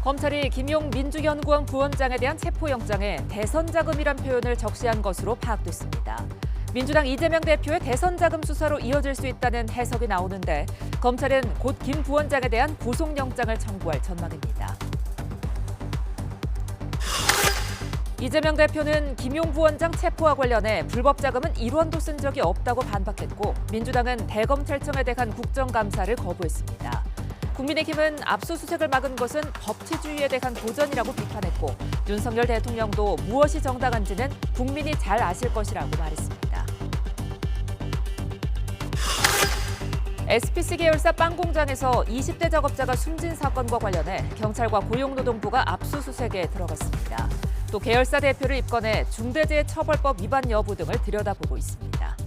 검찰이 김용 민주연구원 부원장에 대한 체포영장에 대선자금이란 표현을 적시한 것으로 파악됐습니다. 민주당 이재명 대표의 대선자금 수사로 이어질 수 있다는 해석이 나오는데 검찰은 곧 김 부원장에 대한 구속영장을 청구할 전망입니다. 이재명 대표는 김용 부원장 체포와 관련해 불법자금은 1원도 쓴 적이 없다고 반박했고 민주당은 대검찰청에 대한 국정감사를 거부했습니다. 국민의힘은 압수수색을 막은 것은 법치주의에 대한 도전이라고 비판했고 윤석열 대통령도 무엇이 정당한지는 국민이 잘 아실 것이라고 말했습니다. SPC 계열사 빵 공장에서 20대 작업자가 숨진 사건과 관련해 경찰과 고용노동부가 압수수색에 들어갔습니다. 또 계열사 대표를 입건해 중대재해처벌법 위반 여부 등을 들여다보고 있습니다.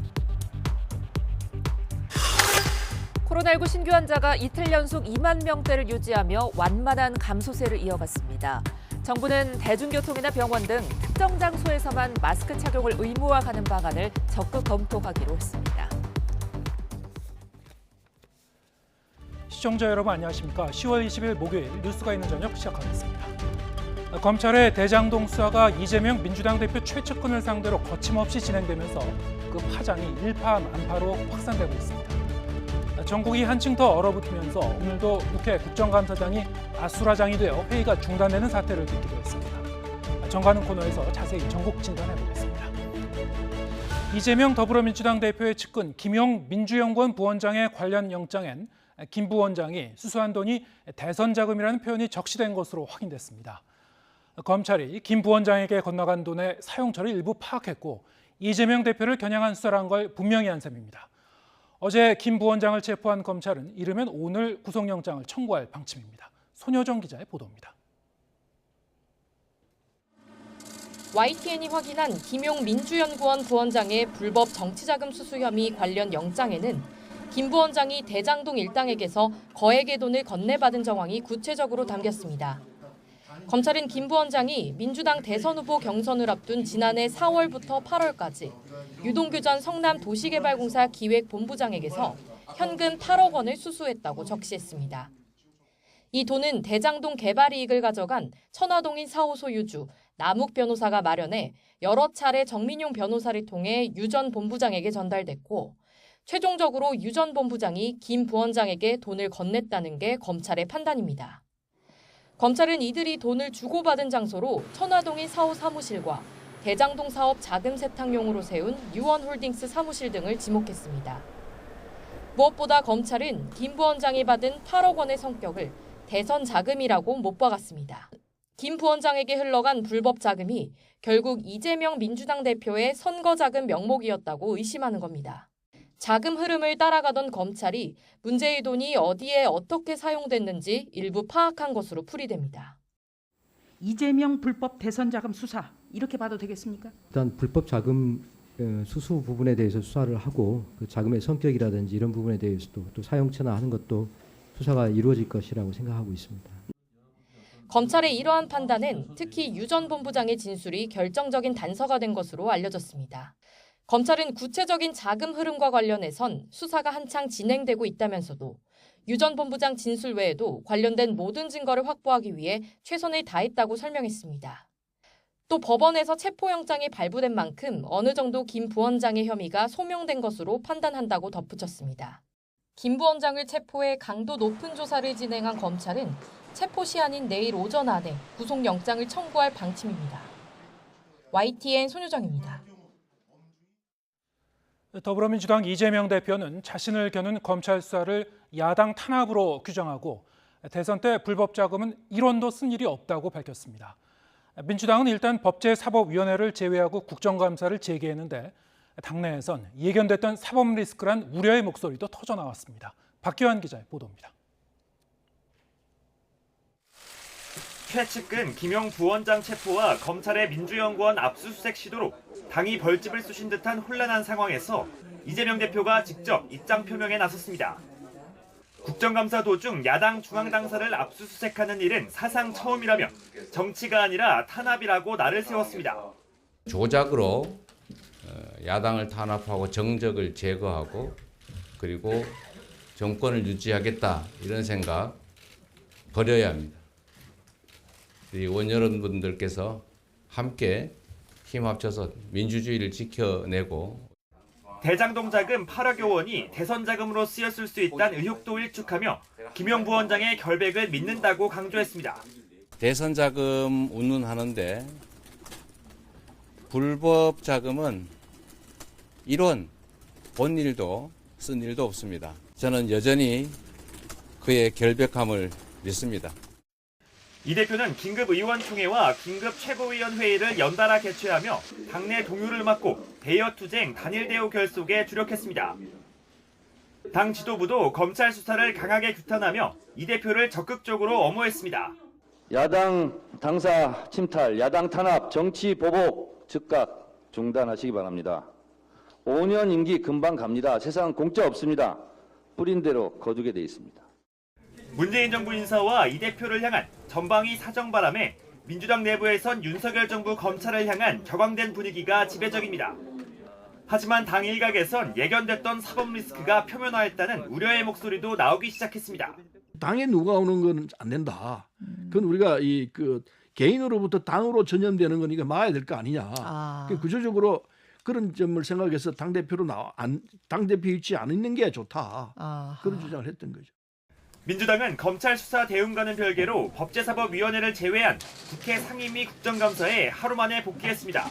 코로나19 신규 환자가 이틀 연속 2만 명대를 유지하며 완만한 감소세를 이어갔습니다. 정부는 대중교통이나 병원 등 특정 장소에서만 마스크 착용을 의무화하는 방안을 적극 검토하기로 했습니다. 시청자 여러분 안녕하십니까? 10월 20일 목요일 뉴스가 있는 저녁 시작하겠습니다. 검찰의 대장동 수사가 이재명 민주당 대표 최측근을 상대로 거침없이 진행되면서 그 파장이 일파만파로 확산되고 있습니다. 전국이 한층 더 얼어붙으면서 오늘도 국회 국정감사장이 아수라장이 되어 회의가 중단되는 사태를 빚기도 했습니다. 정가는 코너에서 자세히 전국 진단해보겠습니다. 이재명 더불어민주당 대표의 측근 김용 민주연구원 부원장의 관련 영장엔 김 부원장이 수수한 돈이 대선 자금이라는 표현이 적시된 것으로 확인됐습니다. 검찰이 김 부원장에게 건너간 돈의 사용처를 일부 파악했고 이재명 대표를 겨냥한 수사란 걸 분명히 한 셈입니다. 어제 김 부원장을 체포한 검찰은 이르면 오늘 구속영장을 청구할 방침입니다. 손효정 기자의 보도입니다. YTN이 확인한 김용 민주연구원 부원장의 불법 정치자금 수수 혐의 관련 영장에는 김 부원장이 대장동 일당에게서 거액의 돈을 건네받은 정황이 구체적으로 담겼습니다. 검찰은 김 부원장이 민주당 대선 후보 경선을 앞둔 지난해 4월부터 8월까지 유동규 전 성남도시개발공사 기획본부장에게서 현금 8억 원을 수수했다고 적시했습니다. 이 돈은 대장동 개발 이익을 가져간 천화동인 4호 소유주 남욱 변호사가 마련해 여러 차례 정민용 변호사를 통해 유 전 본부장에게 전달됐고 최종적으로 유 전 본부장이 김 부원장에게 돈을 건넸다는 게 검찰의 판단입니다. 검찰은 이들이 돈을 주고받은 장소로 천화동인 4호 사무실과 대장동 사업 자금 세탁용으로 세운 유원홀딩스 사무실 등을 지목했습니다. 무엇보다 검찰은 김 부원장이 받은 8억 원의 성격을 대선 자금이라고 못 박았습니다. 김 부원장에게 흘러간 불법 자금이 결국 이재명 민주당 대표의 선거 자금 명목이었다고 의심하는 겁니다. 자금 흐름을 따라가던 검찰이 문제의 돈이 어디에 어떻게 사용됐는지 일부 파악한 것으로 풀이됩니다. 이재명 불법 대선 자금 수사 이렇게 봐도 되겠습니까? 일단 불법 자금 수수 부분에 대해서 수사를 하고 그 자금의 성격이라든지 이런 부분에 대해서도 또 사용처나 하는 것도 수사가 이루어질 것이라고 생각하고 있습니다. 검찰의 이러한 판단은 특히 유 전 본부장의 진술이 결정적인 단서가 된 것으로 알려졌습니다. 검찰은 구체적인 자금 흐름과 관련해선 수사가 한창 진행되고 있다면서도 유 전 본부장 진술 외에도 관련된 모든 증거를 확보하기 위해 최선을 다했다고 설명했습니다. 또 법원에서 체포영장이 발부된 만큼 어느 정도 김 부원장의 혐의가 소명된 것으로 판단한다고 덧붙였습니다. 김 부원장을 체포해 강도 높은 조사를 진행한 검찰은 체포 시한인 내일 오전 안에 구속영장을 청구할 방침입니다. YTN 손효정입니다. 더불어민주당 이재명 대표는 자신을 겨눈 검찰 수사를 야당 탄압으로 규정하고 대선 때 불법 자금은 1원도 쓴 일이 없다고 밝혔습니다. 민주당은 일단 법제사법위원회를 제외하고 국정감사를 재개했는데 당내에선 예견됐던 사법 리스크란 우려의 목소리도 터져나왔습니다. 박기환 기자의 보도입니다. 최측근 김용 부원장 체포와 검찰의 민주연구원 압수수색 시도로 당이 벌집을 쑤신 듯한 혼란한 상황에서 이재명 대표가 직접 입장 표명에 나섰습니다. 국정감사 도중 야당 중앙당사를 압수수색하는 일은 사상 처음이라며 정치가 아니라 탄압이라고 날을 세웠습니다. 조작으로 야당을 탄압하고 정적을 제거하고 그리고 정권을 유지하겠다 이런 생각 버려야 합니다. 우리 의원 여러분들께서 함께 힘 합쳐서 민주주의를 지켜내고 대장동 자금 8억 원이 대선 자금으로 쓰였을 수 있다는 의혹도 일축하며 김용 부원장의 결백을 믿는다고 강조했습니다. 대선 자금 운운하는데 불법 자금은 이론 본 일도 쓴 일도 없습니다. 저는 여전히 그의 결백함을 믿습니다. 이 대표는 긴급 의원총회와 긴급 최고위원회의를 연달아 개최하며 당내 동요를 맡고 대여투쟁 단일 대우 결속에 주력했습니다. 당 지도부도 검찰 수사를 강하게 규탄하며 이 대표를 적극적으로 엄호했습니다. 야당 당사 침탈, 야당 탄압, 정치 보복 즉각 중단하시기 바랍니다. 5년 임기 금방 갑니다. 세상 공짜 없습니다. 뿌린 대로 거두게 돼 있습니다. 문재인 정부 인사와 이 대표를 향한 전방위 사정 바람에 민주당 내부에선 윤석열 정부 검찰을 향한 격앙된 분위기가 지배적입니다. 하지만 당 일각에선 예견됐던 사법 리스크가 표면화했다는 우려의 목소리도 나오기 시작했습니다. 당에 누가 오는 건 안 된다. 그건 우리가 개인으로부터 당으로 전염되는 거니까 막아야 될 거 아니냐. 구조적으로 그런 점을 생각해서 당대표 있지 않는 게 좋다. 그런 주장을 했던 거죠. 민주당은 검찰 수사 대응과는 별개로 법제사법위원회를 제외한 국회 상임위 국정감사에 하루 만에 복귀했습니다.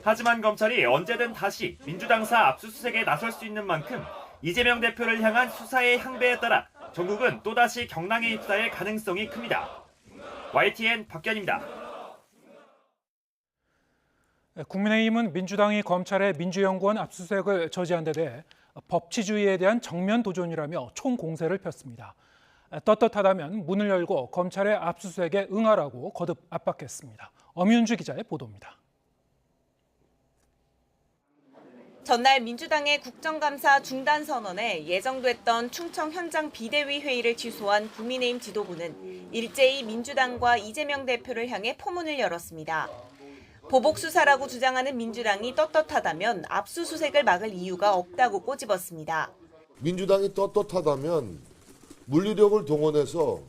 하지만 검찰이 언제든 다시 민주당사 압수수색에 나설 수 있는 만큼 이재명 대표를 향한 수사의 향배에 따라 전국은 또다시 경랑에 휩싸일 가능성이 큽니다. YTN 박견입니다. 국민의힘은 민주당이 검찰의 민주연구원 압수수색을 저지한 데 대해 법치주의에 대한 정면 도전이라며 총공세를 폈습니다. 떳떳하다면 문을 열고 검찰의 압수수색에 응하라고 거듭 압박했습니다. 엄윤주 기자의 보도입니다. 전날 민주당의 국정감사 중단 선언에 예정됐던 충청 현장 비대위 회의를 취소한 국민의힘 지도부는 일제히 민주당과 이재명 대표를 향해 포문을 열었습니다. 보복 수사라고 주장하는 민주당이 떳떳하다면 압수수색을 막을 이유가 없다고 꼬집었습니다. 민주당이 떳떳하다면 물리력을 동원해서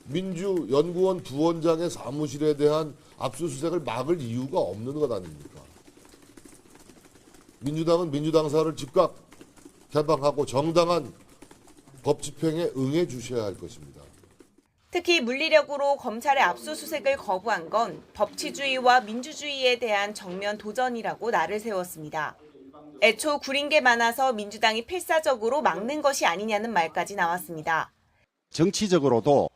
민주연구원 부원장의 사무실에 대한 압수수색을 막을 이유가 없는 것 아닙니까? 민주당은 민주당사를 즉각 개방하고 정당한 법 집행에 응해 주셔야 할 것입니다. 특히 물리력으로 검찰의 압수수색을 거부한 건 법치주의와 민주주의에 대한 정면 도전이라고 날을 세웠습니다. 애초 구린 게 많아서 민주당이 필사적으로 막는 것이 아니냐는 말까지 나왔습니다. 정치적으로도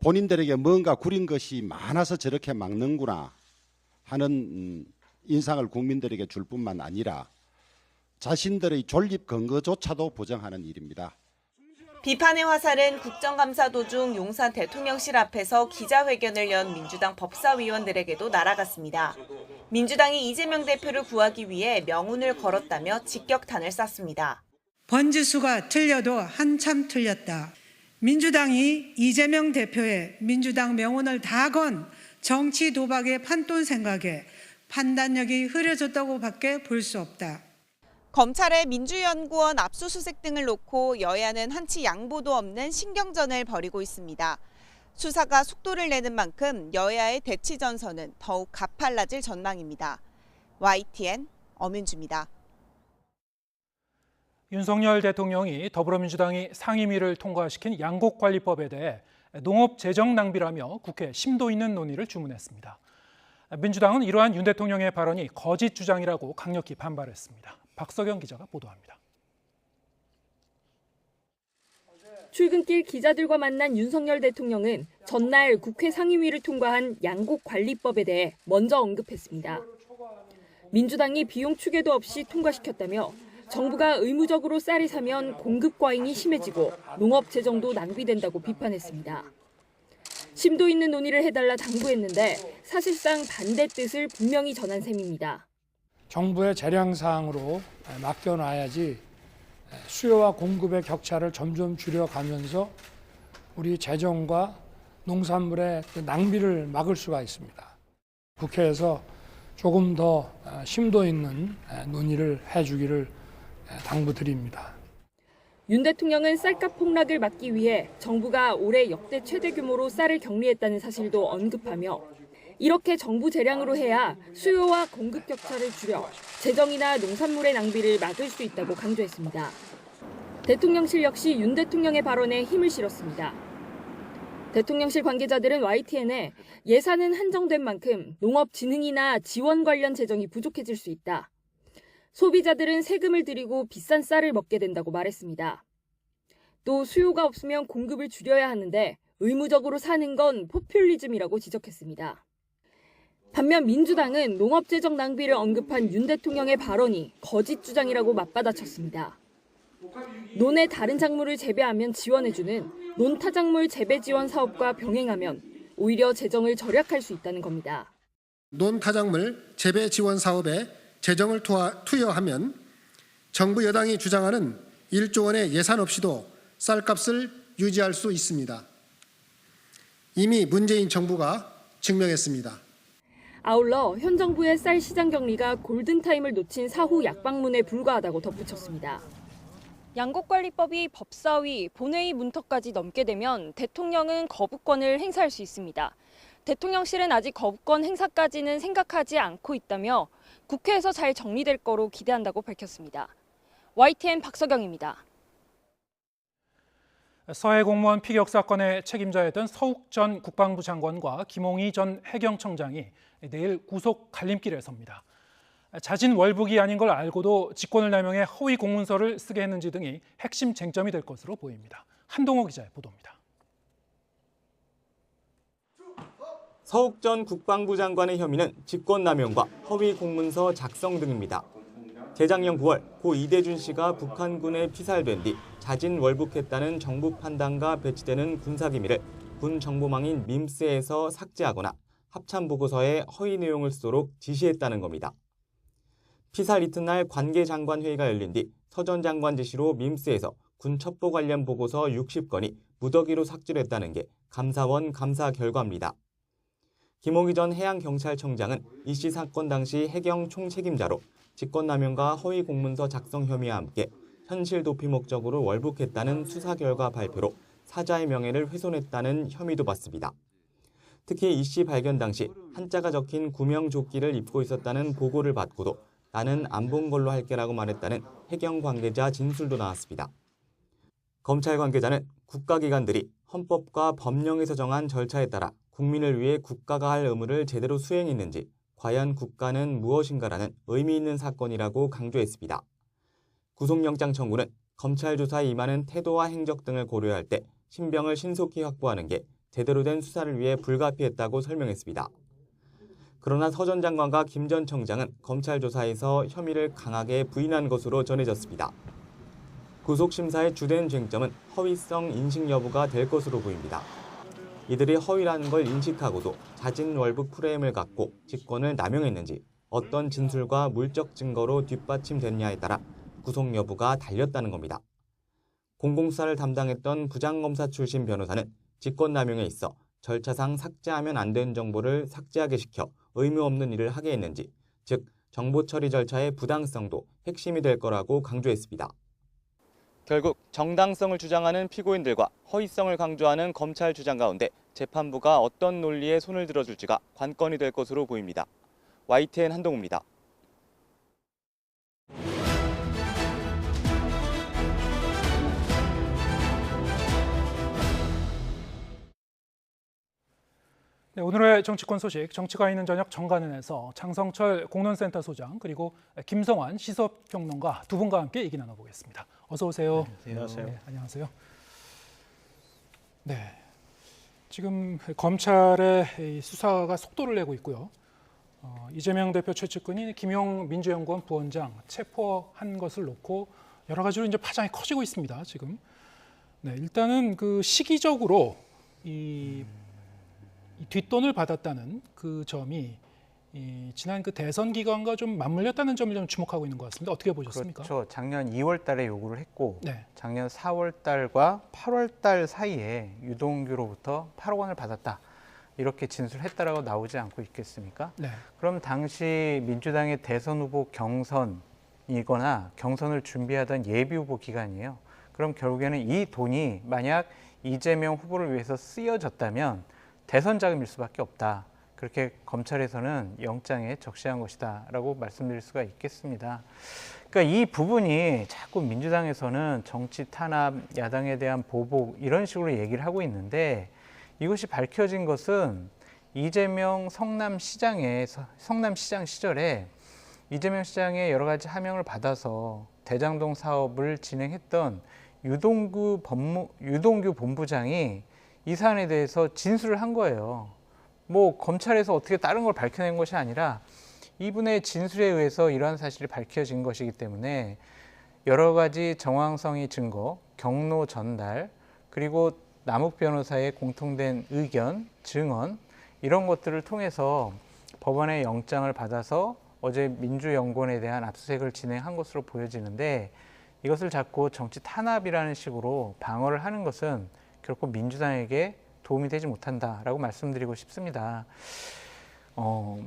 본인들에게 뭔가 구린 것이 많아서 저렇게 막는구나 하는 인상을 국민들에게 줄 뿐만 아니라 자신들의 존립 근거조차도 부정하는 일입니다. 비판의 화살은 국정감사 도중 용산 대통령실 앞에서 기자회견을 연 민주당 법사위원들에게도 날아갔습니다. 민주당이 이재명 대표를 구하기 위해 명운을 걸었다며 직격탄을 쐈습니다. 번지수가 틀려도 한참 틀렸다. 민주당이 이재명 대표의 민주당 명운을 다 건 정치 도박의 판돈 생각에 판단력이 흐려졌다고 밖에 볼 수 없다. 검찰의 민주연구원 압수수색 등을 놓고 여야는 한치 양보도 없는 신경전을 벌이고 있습니다. 수사가 속도를 내는 만큼 여야의 대치 전선은 더욱 가팔라질 전망입니다. YTN 엄윤주입니다. 윤석열 대통령이 더불어민주당이 상임위를 통과시킨 양곡관리법에 대해 농업 재정 낭비라며 국회 심도 있는 논의를 주문했습니다. 민주당은 이러한 윤 대통령의 발언이 거짓 주장이라고 강력히 반발했습니다. 박석영 기자가 보도합니다. 출근길 기자들과 만난 윤석열 대통령은 전날 국회 상임위를 통과한 양곡관리법에 대해 먼저 언급했습니다. 민주당이 비용 추계도 없이 통과시켰다며 정부가 의무적으로 쌀을 사면 공급 과잉이 심해지고 농업 재정도 낭비된다고 비판했습니다. 심도 있는 논의를 해달라 당부했는데 사실상 반대 뜻을 분명히 전한 셈입니다. 정부의 재량사항으로 맡겨놔야지 수요와 공급의 격차를 점점 줄여가면서 우리 재정과 농산물의 낭비를 막을 수가 있습니다. 국회에서 조금 더 심도 있는 논의를 해주기를 당부드립니다. 윤 대통령은 쌀값 폭락을 막기 위해 정부가 올해 역대 최대 규모로 쌀을 격리했다는 사실도 언급하며 이렇게 정부 재량으로 해야 수요와 공급 격차를 줄여 재정이나 농산물의 낭비를 막을 수 있다고 강조했습니다. 대통령실 역시 윤 대통령의 발언에 힘을 실었습니다. 대통령실 관계자들은 YTN에 예산은 한정된 만큼 농업진흥이나 지원 관련 재정이 부족해질 수 있다. 소비자들은 세금을 들이고 비싼 쌀을 먹게 된다고 말했습니다. 또 수요가 없으면 공급을 줄여야 하는데 의무적으로 사는 건 포퓰리즘이라고 지적했습니다. 반면 민주당은 농업재정 낭비를 언급한 윤 대통령의 발언이 거짓 주장이라고 맞받아쳤습니다. 논의 다른 작물을 재배하면 지원해주는 논타작물 재배 지원 사업과 병행하면 오히려 재정을 절약할 수 있다는 겁니다. 논타작물 재배 지원 사업에 재정을 투여하면 정부 여당이 주장하는 1조 원의 예산 없이도 쌀값을 유지할 수 있습니다. 이미 문재인 정부가 증명했습니다. 아울러 현 정부의 쌀 시장 격리가 골든타임을 놓친 사후 약방문에 불과하다고 덧붙였습니다. 양곡관리법이 법사위, 본회의 문턱까지 넘게 되면 대통령은 거부권을 행사할 수 있습니다. 대통령실은 아직 거부권 행사까지는 생각하지 않고 있다며 국회에서 잘 정리될 거로 기대한다고 밝혔습니다. YTN 박서경입니다. 서해 공무원 피격 사건의 책임자였던 서욱 전 국방부 장관과 김홍희 전 해경청장이 내일 구속 갈림길에 섭니다. 자진 월북이 아닌 걸 알고도 직권을 남용해 허위 공문서를 쓰게 했는지 등이 핵심 쟁점이 될 것으로 보입니다. 한동호 기자의 보도입니다. 서욱 전 국방부 장관의 혐의는 직권남용과 허위 공문서 작성 등입니다. 재작년 9월 고 이대준 씨가 북한군에 피살된 뒤 자진 월북했다는 정부 판단과 배치되는 군사기밀을 군 정보망인 밈스에서 삭제하거나 합참보고서에 허위 내용을 쓰도록 지시했다는 겁니다. 피살 이튿날 관계장관회의가 열린 뒤 서 전 장관 지시로 밈스에서 군 첩보 관련 보고서 60건이 무더기로 삭제됐다는 게 감사원 감사 결과입니다. 김홍희 전 해양경찰청장은 이 씨 사건 당시 해경 총책임자로 직권남용과 허위 공문서 작성 혐의와 함께 현실 도피 목적으로 월북했다는 수사 결과 발표로 사자의 명예를 훼손했다는 혐의도 받습니다. 특히 이 씨 발견 당시 한자가 적힌 구명조끼를 입고 있었다는 보고를 받고도 나는 안 본 걸로 할게라고 말했다는 해경 관계자 진술도 나왔습니다. 검찰 관계자는 국가기관들이 헌법과 법령에서 정한 절차에 따라 국민을 위해 국가가 할 의무를 제대로 수행했는지 과연 국가는 무엇인가라는 의미 있는 사건이라고 강조했습니다. 구속영장 청구는 검찰 조사에 임하는 태도와 행적 등을 고려할 때 신병을 신속히 확보하는 게 제대로 된 수사를 위해 불가피했다고 설명했습니다. 그러나 서 전 장관과 김 전 청장은 검찰 조사에서 혐의를 강하게 부인한 것으로 전해졌습니다. 구속심사의 주된 쟁점은 허위성 인식 여부가 될 것으로 보입니다. 이들이 허위라는 걸 인식하고도 자진 월북 프레임을 갖고 직권을 남용했는지 어떤 진술과 물적 증거로 뒷받침됐냐에 따라 구속 여부가 달렸다는 겁니다. 공공수사를 담당했던 부장검사 출신 변호사는 직권남용에 있어 절차상 삭제하면 안 되는 정보를 삭제하게 시켜 의무 없는 일을 하게 했는지, 즉 정보 처리 절차의 부당성도 핵심이 될 거라고 강조했습니다. 결국 정당성을 주장하는 피고인들과 허위성을 강조하는 검찰 주장 가운데 재판부가 어떤 논리에 손을 들어줄지가 관건이 될 것으로 보입니다. YTN 한동우입니다. 네, 오늘의 정치권 소식, 정치가 있는 저녁 정관은에서 장성철 공론센터 소장 그리고 김성환 시사평론가 두 분과 함께 얘기 나눠보겠습니다. 어서 오세요. 네, 안녕하세요. 네, 안녕하세요. 네, 지금 검찰의 수사가 속도를 내고 있고요. 이재명 대표 최측근인 김용 민주연구원 부원장 체포한 것을 놓고 여러 가지로 이제 파장이 커지고 있습니다. 지금. 네, 일단은 그 시기적으로 이 뒷돈을 받았다는 그 점이 지난 그 대선 기간과 좀 맞물렸다는 점을 좀 주목하고 있는 것 같습니다. 어떻게 보셨습니까? 그렇죠. 작년 2월 달에 요구를 했고 네. 작년 4월 달과 8월 달 사이에 유동규로부터 8억 원을 받았다. 이렇게 진술했다라고 나오지 않고 있겠습니까? 네. 그럼 당시 민주당의 대선 후보 경선이거나 경선을 준비하던 예비 후보 기간이에요. 그럼 결국에는 이 돈이 만약 이재명 후보를 위해서 쓰여졌다면 대선 자금일 수밖에 없다. 그렇게 검찰에서는 영장에 적시한 것이다 라고 말씀드릴 수가 있겠습니다. 그러니까 이 부분이 자꾸 민주당에서는 정치 탄압, 야당에 대한 보복 이런 식으로 얘기를 하고 있는데 이것이 밝혀진 것은 이재명 성남시장 시절에 이재명 시장의 여러 가지 하명을 받아서 대장동 사업을 진행했던 유동규 본부장이 이 사안에 대해서 진술을 한 거예요. 뭐 검찰에서 어떻게 다른 걸 밝혀낸 것이 아니라 이분의 진술에 의해서 이러한 사실이 밝혀진 것이기 때문에 여러 가지 정황성의 증거, 경로 전달, 그리고 남욱 변호사의 공통된 의견, 증언 이런 것들을 통해서 법원의 영장을 받아서 어제 민주연구원에 대한 압수수색을 진행한 것으로 보여지는데 이것을 자꾸 정치 탄압이라는 식으로 방어를 하는 것은 결코 민주당에게 도움이 되지 못한다라고 말씀드리고 싶습니다.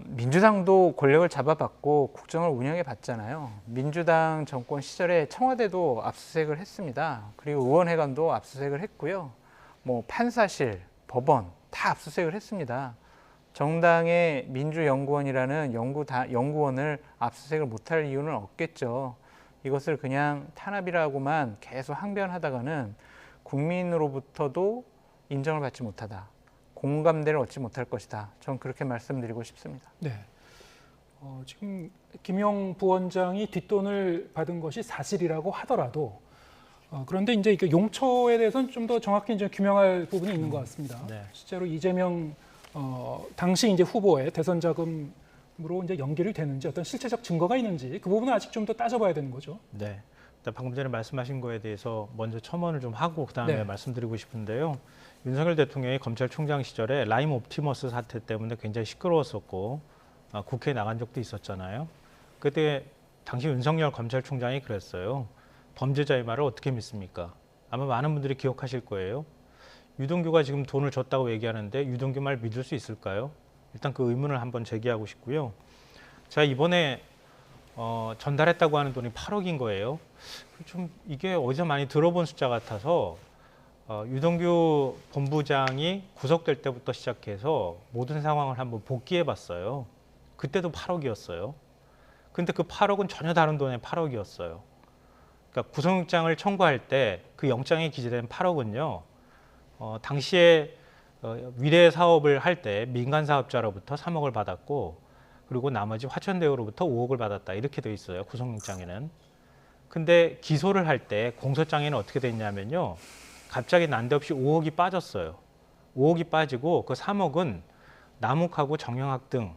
민주당도 권력을 잡아봤고 국정을 운영해 봤잖아요. 민주당 정권 시절에 청와대도 압수수색을 했습니다. 그리고 의원회관도 압수수색을 했고요. 뭐 판사실, 법원 다 압수수색을 했습니다. 정당의 민주연구원이라는 연구원을 압수수색을 못할 이유는 없겠죠. 이것을 그냥 탄압이라고만 계속 항변하다가는 국민으로부터도 인정을 받지 못하다. 공감대를 얻지 못할 것이다. 저는 그렇게 말씀드리고 싶습니다. 네. 지금 김용 부원장이 뒷돈을 받은 것이 사실이라고 하더라도 그런데 이제 이게 용처에 대해서는 좀 더 정확히 이제 규명할 부분이 있는 것 같습니다. 네. 실제로 이재명 당시 이제 후보의 대선 자금으로 이제 연결이 되는지 어떤 실체적 증거가 있는지 그 부분은 아직 좀 더 따져봐야 되는 거죠. 네. 방금 전에 말씀하신 거에 대해서 먼저 첨언을 좀 하고 그다음에 네. 말씀드리고 싶은데요. 윤석열 대통령이 검찰총장 시절에 라임 옵티머스 사태 때문에 굉장히 시끄러웠었고 국회에 나간 적도 있었잖아요. 그때 당시 윤석열 검찰총장이 그랬어요. 범죄자의 말을 어떻게 믿습니까? 아마 많은 분들이 기억하실 거예요. 유동규가 지금 돈을 줬다고 얘기하는데 유동규 말 믿을 수 있을까요? 일단 그 의문을 한번 제기하고 싶고요. 제가 이번에 전달했다고 하는 돈이 8억인 거예요. 좀 이게 어디서 많이 들어본 숫자 같아서 유동규 본부장이 구속될 때부터 시작해서 모든 상황을 한번 복기해 봤어요. 그때도 8억이었어요. 근데 그 8억은 전혀 다른 돈의 8억이었어요. 그러니까 구속영장을 청구할 때 그 영장에 기재된 8억은요. 당시에 위례 사업을 할 때 민간 사업자로부터 3억을 받았고 그리고 나머지 화천대유로부터 5억을 받았다 이렇게 돼 있어요. 구속영장에는. 근데 기소를 할 때 공소장에는 어떻게 돼 있냐면요. 갑자기 난데없이 5억이 빠졌어요. 5억이 빠지고 그 3억은 남욱하고 정영학 등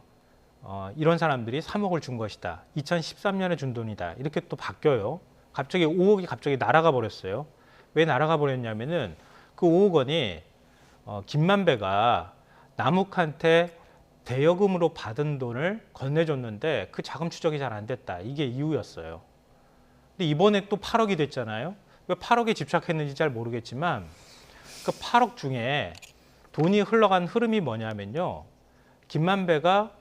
이런 사람들이 3억을 준 것이다. 2013년에 준 돈이다. 이렇게 또 바뀌어요. 갑자기 5억이 갑자기 날아가 버렸어요. 왜 날아가 버렸냐면은 그 5억 원이 김만배가 남욱한테 대여금으로 받은 돈을 건네줬는데 그 자금 추적이 잘 안 됐다. 이게 이유였어요. 근데 이번에 또 8억이 됐잖아요. 왜 8억에 집착했는지 잘 모르겠지만 그 8억 중에 돈이 흘러간 흐름이 뭐냐면요. 김만배가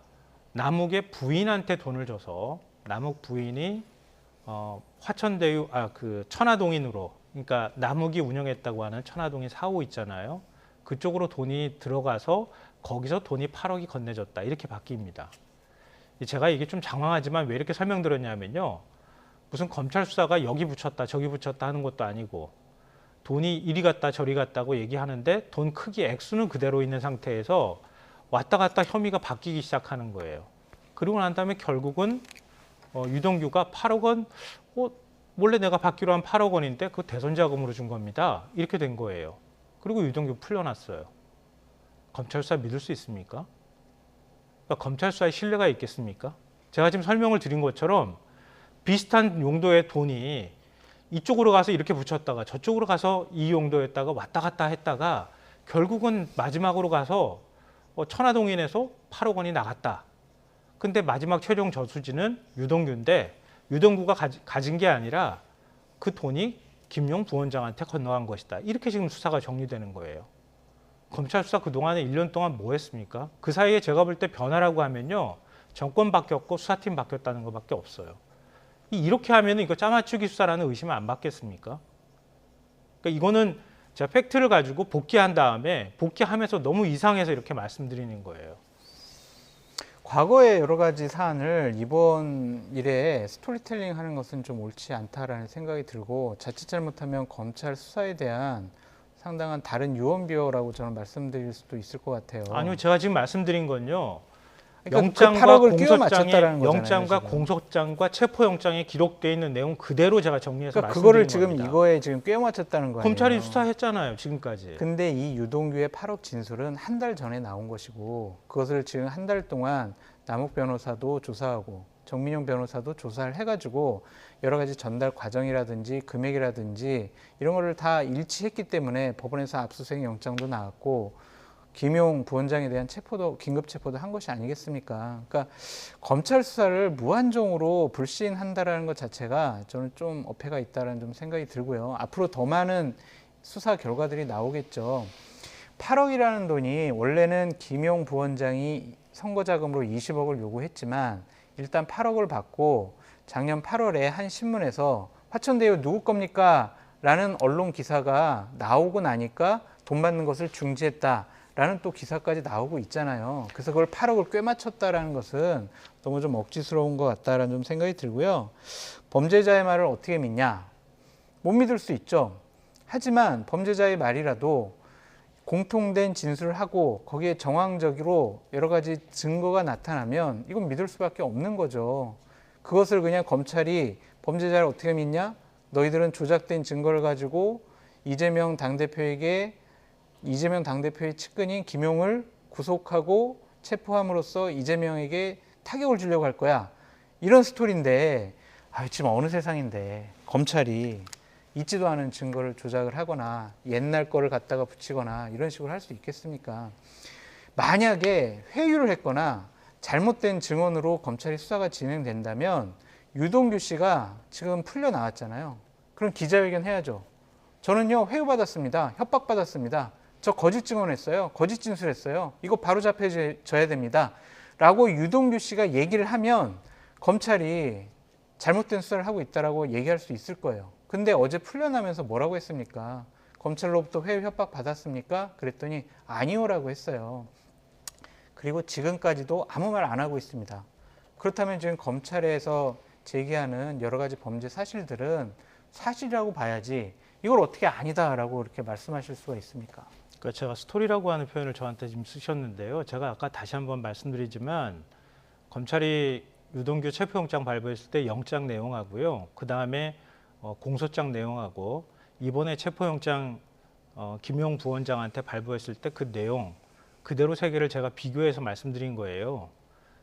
남욱의 부인한테 돈을 줘서 남욱 부인이 화천대유 그 천화동인으로 그러니까 남욱이 운영했다고 하는 천화동인 4호 있잖아요. 그쪽으로 돈이 들어가서 거기서 돈이 8억이 건네졌다. 이렇게 바뀝니다. 제가 이게 좀 장황하지만 왜 이렇게 설명드렸냐면요. 무슨 검찰 수사가 여기 붙였다 저기 붙였다 하는 것도 아니고 돈이 이리 갔다 저리 갔다고 얘기하는데 돈 크기 액수는 그대로 있는 상태에서 왔다 갔다 혐의가 바뀌기 시작하는 거예요. 그리고 난 다음에 결국은 유동규가 8억 원 원래 내가 받기로 한 8억 원인데 그 대선 자금으로 준 겁니다. 이렇게 된 거예요. 그리고 유동규 풀려났어요. 검찰 수사 믿을 수 있습니까? 그러니까 검찰 수사에 신뢰가 있겠습니까? 제가 지금 설명을 드린 것처럼 비슷한 용도의 돈이 이쪽으로 가서 이렇게 붙였다가 저쪽으로 가서 이 용도였다가 왔다 갔다 했다가 결국은 마지막으로 가서 천화동인에서 8억 원이 나갔다. 근데 마지막 최종 저수지는 유동규인데 유동규가 가진 게 아니라 그 돈이 김용 부원장한테 건너간 것이다. 이렇게 지금 수사가 정리되는 거예요. 검찰 수사 그동안에 1년 동안 뭐 했습니까? 그 사이에 제가 볼 때 변화라고 하면요. 정권 바뀌었고 수사팀 바뀌었다는 것밖에 없어요. 이렇게 하면 이거 짜맞추기 수사라는 의심을 안 받겠습니까? 그러니까 이거는 제가 팩트를 가지고 복귀한 다음에 복귀하면서 너무 이상해서 이렇게 말씀드리는 거예요. 과거의 여러 가지 사안을 이번 일에 스토리텔링 하는 것은 좀 옳지 않다라는 생각이 들고 자칫 잘못하면 검찰 수사에 대한 상당한 다른 유언비어라고 저는 말씀드릴 수도 있을 것 같아요. 아니요, 제가 지금 말씀드린 건요. 그러니까 영장과 공소장과 체포영장에 기록되어 있는 내용 그대로 제가 정리해서 그러니까 말씀드린 그거를 겁니다. 지금 이거에 지금 꿰어 맞췄다는 거예요. 검찰이 수사했잖아요, 지금까지. 근데 이 유동규의 8억 진술은 한 달 전에 나온 것이고 그것을 지금 한 달 동안 남욱 변호사도 조사하고 정민용 변호사도 조사를 해가지고 여러 가지 전달 과정이라든지 금액이라든지 이런 거를 다 일치했기 때문에 법원에서 압수수색 영장도 나왔고 김용 부원장에 대한 체포도 긴급 체포도 한 것이 아니겠습니까? 그러니까 검찰 수사를 무한정으로 불시인한다라는 것 자체가 저는 좀 어폐가 있다라는 좀 생각이 들고요. 앞으로 더 많은 수사 결과들이 나오겠죠. 8억이라는 돈이 원래는 김용 부원장이 선거 자금으로 20억을 요구했지만 일단 8억을 받고 작년 8월에 한 신문에서 화천대유 누구 겁니까? 라는 언론 기사가 나오고 나니까 돈 받는 것을 중지했다. 라는 또 기사까지 나오고 있잖아요. 그래서 그걸 8억을 꿰맞췄다라는 것은 너무 좀 억지스러운 것 같다라는 좀 생각이 들고요. 범죄자의 말을 어떻게 믿냐? 못 믿을 수 있죠. 하지만 범죄자의 말이라도 공통된 진술을 하고 거기에 정황적으로 여러 가지 증거가 나타나면 이건 믿을 수밖에 없는 거죠. 그것을 그냥 검찰이 범죄자를 어떻게 믿냐? 너희들은 조작된 증거를 가지고 이재명 당대표의 측근인 김용을 구속하고 체포함으로써 이재명에게 타격을 주려고 할 거야. 이런 스토리인데 지금 어느 세상인데 검찰이 있지도 않은 증거를 조작을 하거나 옛날 거를 갖다가 붙이거나 이런 식으로 할 수 있겠습니까? 만약에 회유를 했거나 잘못된 증언으로 검찰이 수사가 진행된다면 유동규 씨가 지금 풀려 나왔잖아요. 그럼 기자회견 해야죠. 저는요 회유받았습니다. 협박받았습니다. 저 거짓 증언했어요. 거짓 진술했어요. 이거 바로 잡혀져야 됩니다. 라고 유동규 씨가 얘기를 하면 검찰이 잘못된 수사를 하고 있다라고 얘기할 수 있을 거예요. 근데 어제 풀려나면서 뭐라고 했습니까? 검찰로부터 회유 협박 받았습니까? 그랬더니 아니요라고 했어요. 그리고 지금까지도 아무 말 안 하고 있습니다. 그렇다면 지금 검찰에서 제기하는 여러 가지 범죄 사실들은 사실이라고 봐야지 이걸 어떻게 아니다라고 이렇게 말씀하실 수가 있습니까? 그러니까 제가 스토리라고 하는 표현을 저한테 지금 쓰셨는데요. 제가 아까 다시 한번 말씀드리지만 검찰이 유동규 체포영장 발부했을 때 영장 내용하고요. 그다음에 공소장 내용하고 이번에 체포영장 김용 부원장한테 발부했을 때 그 내용 그대로 세 개를 제가 비교해서 말씀드린 거예요.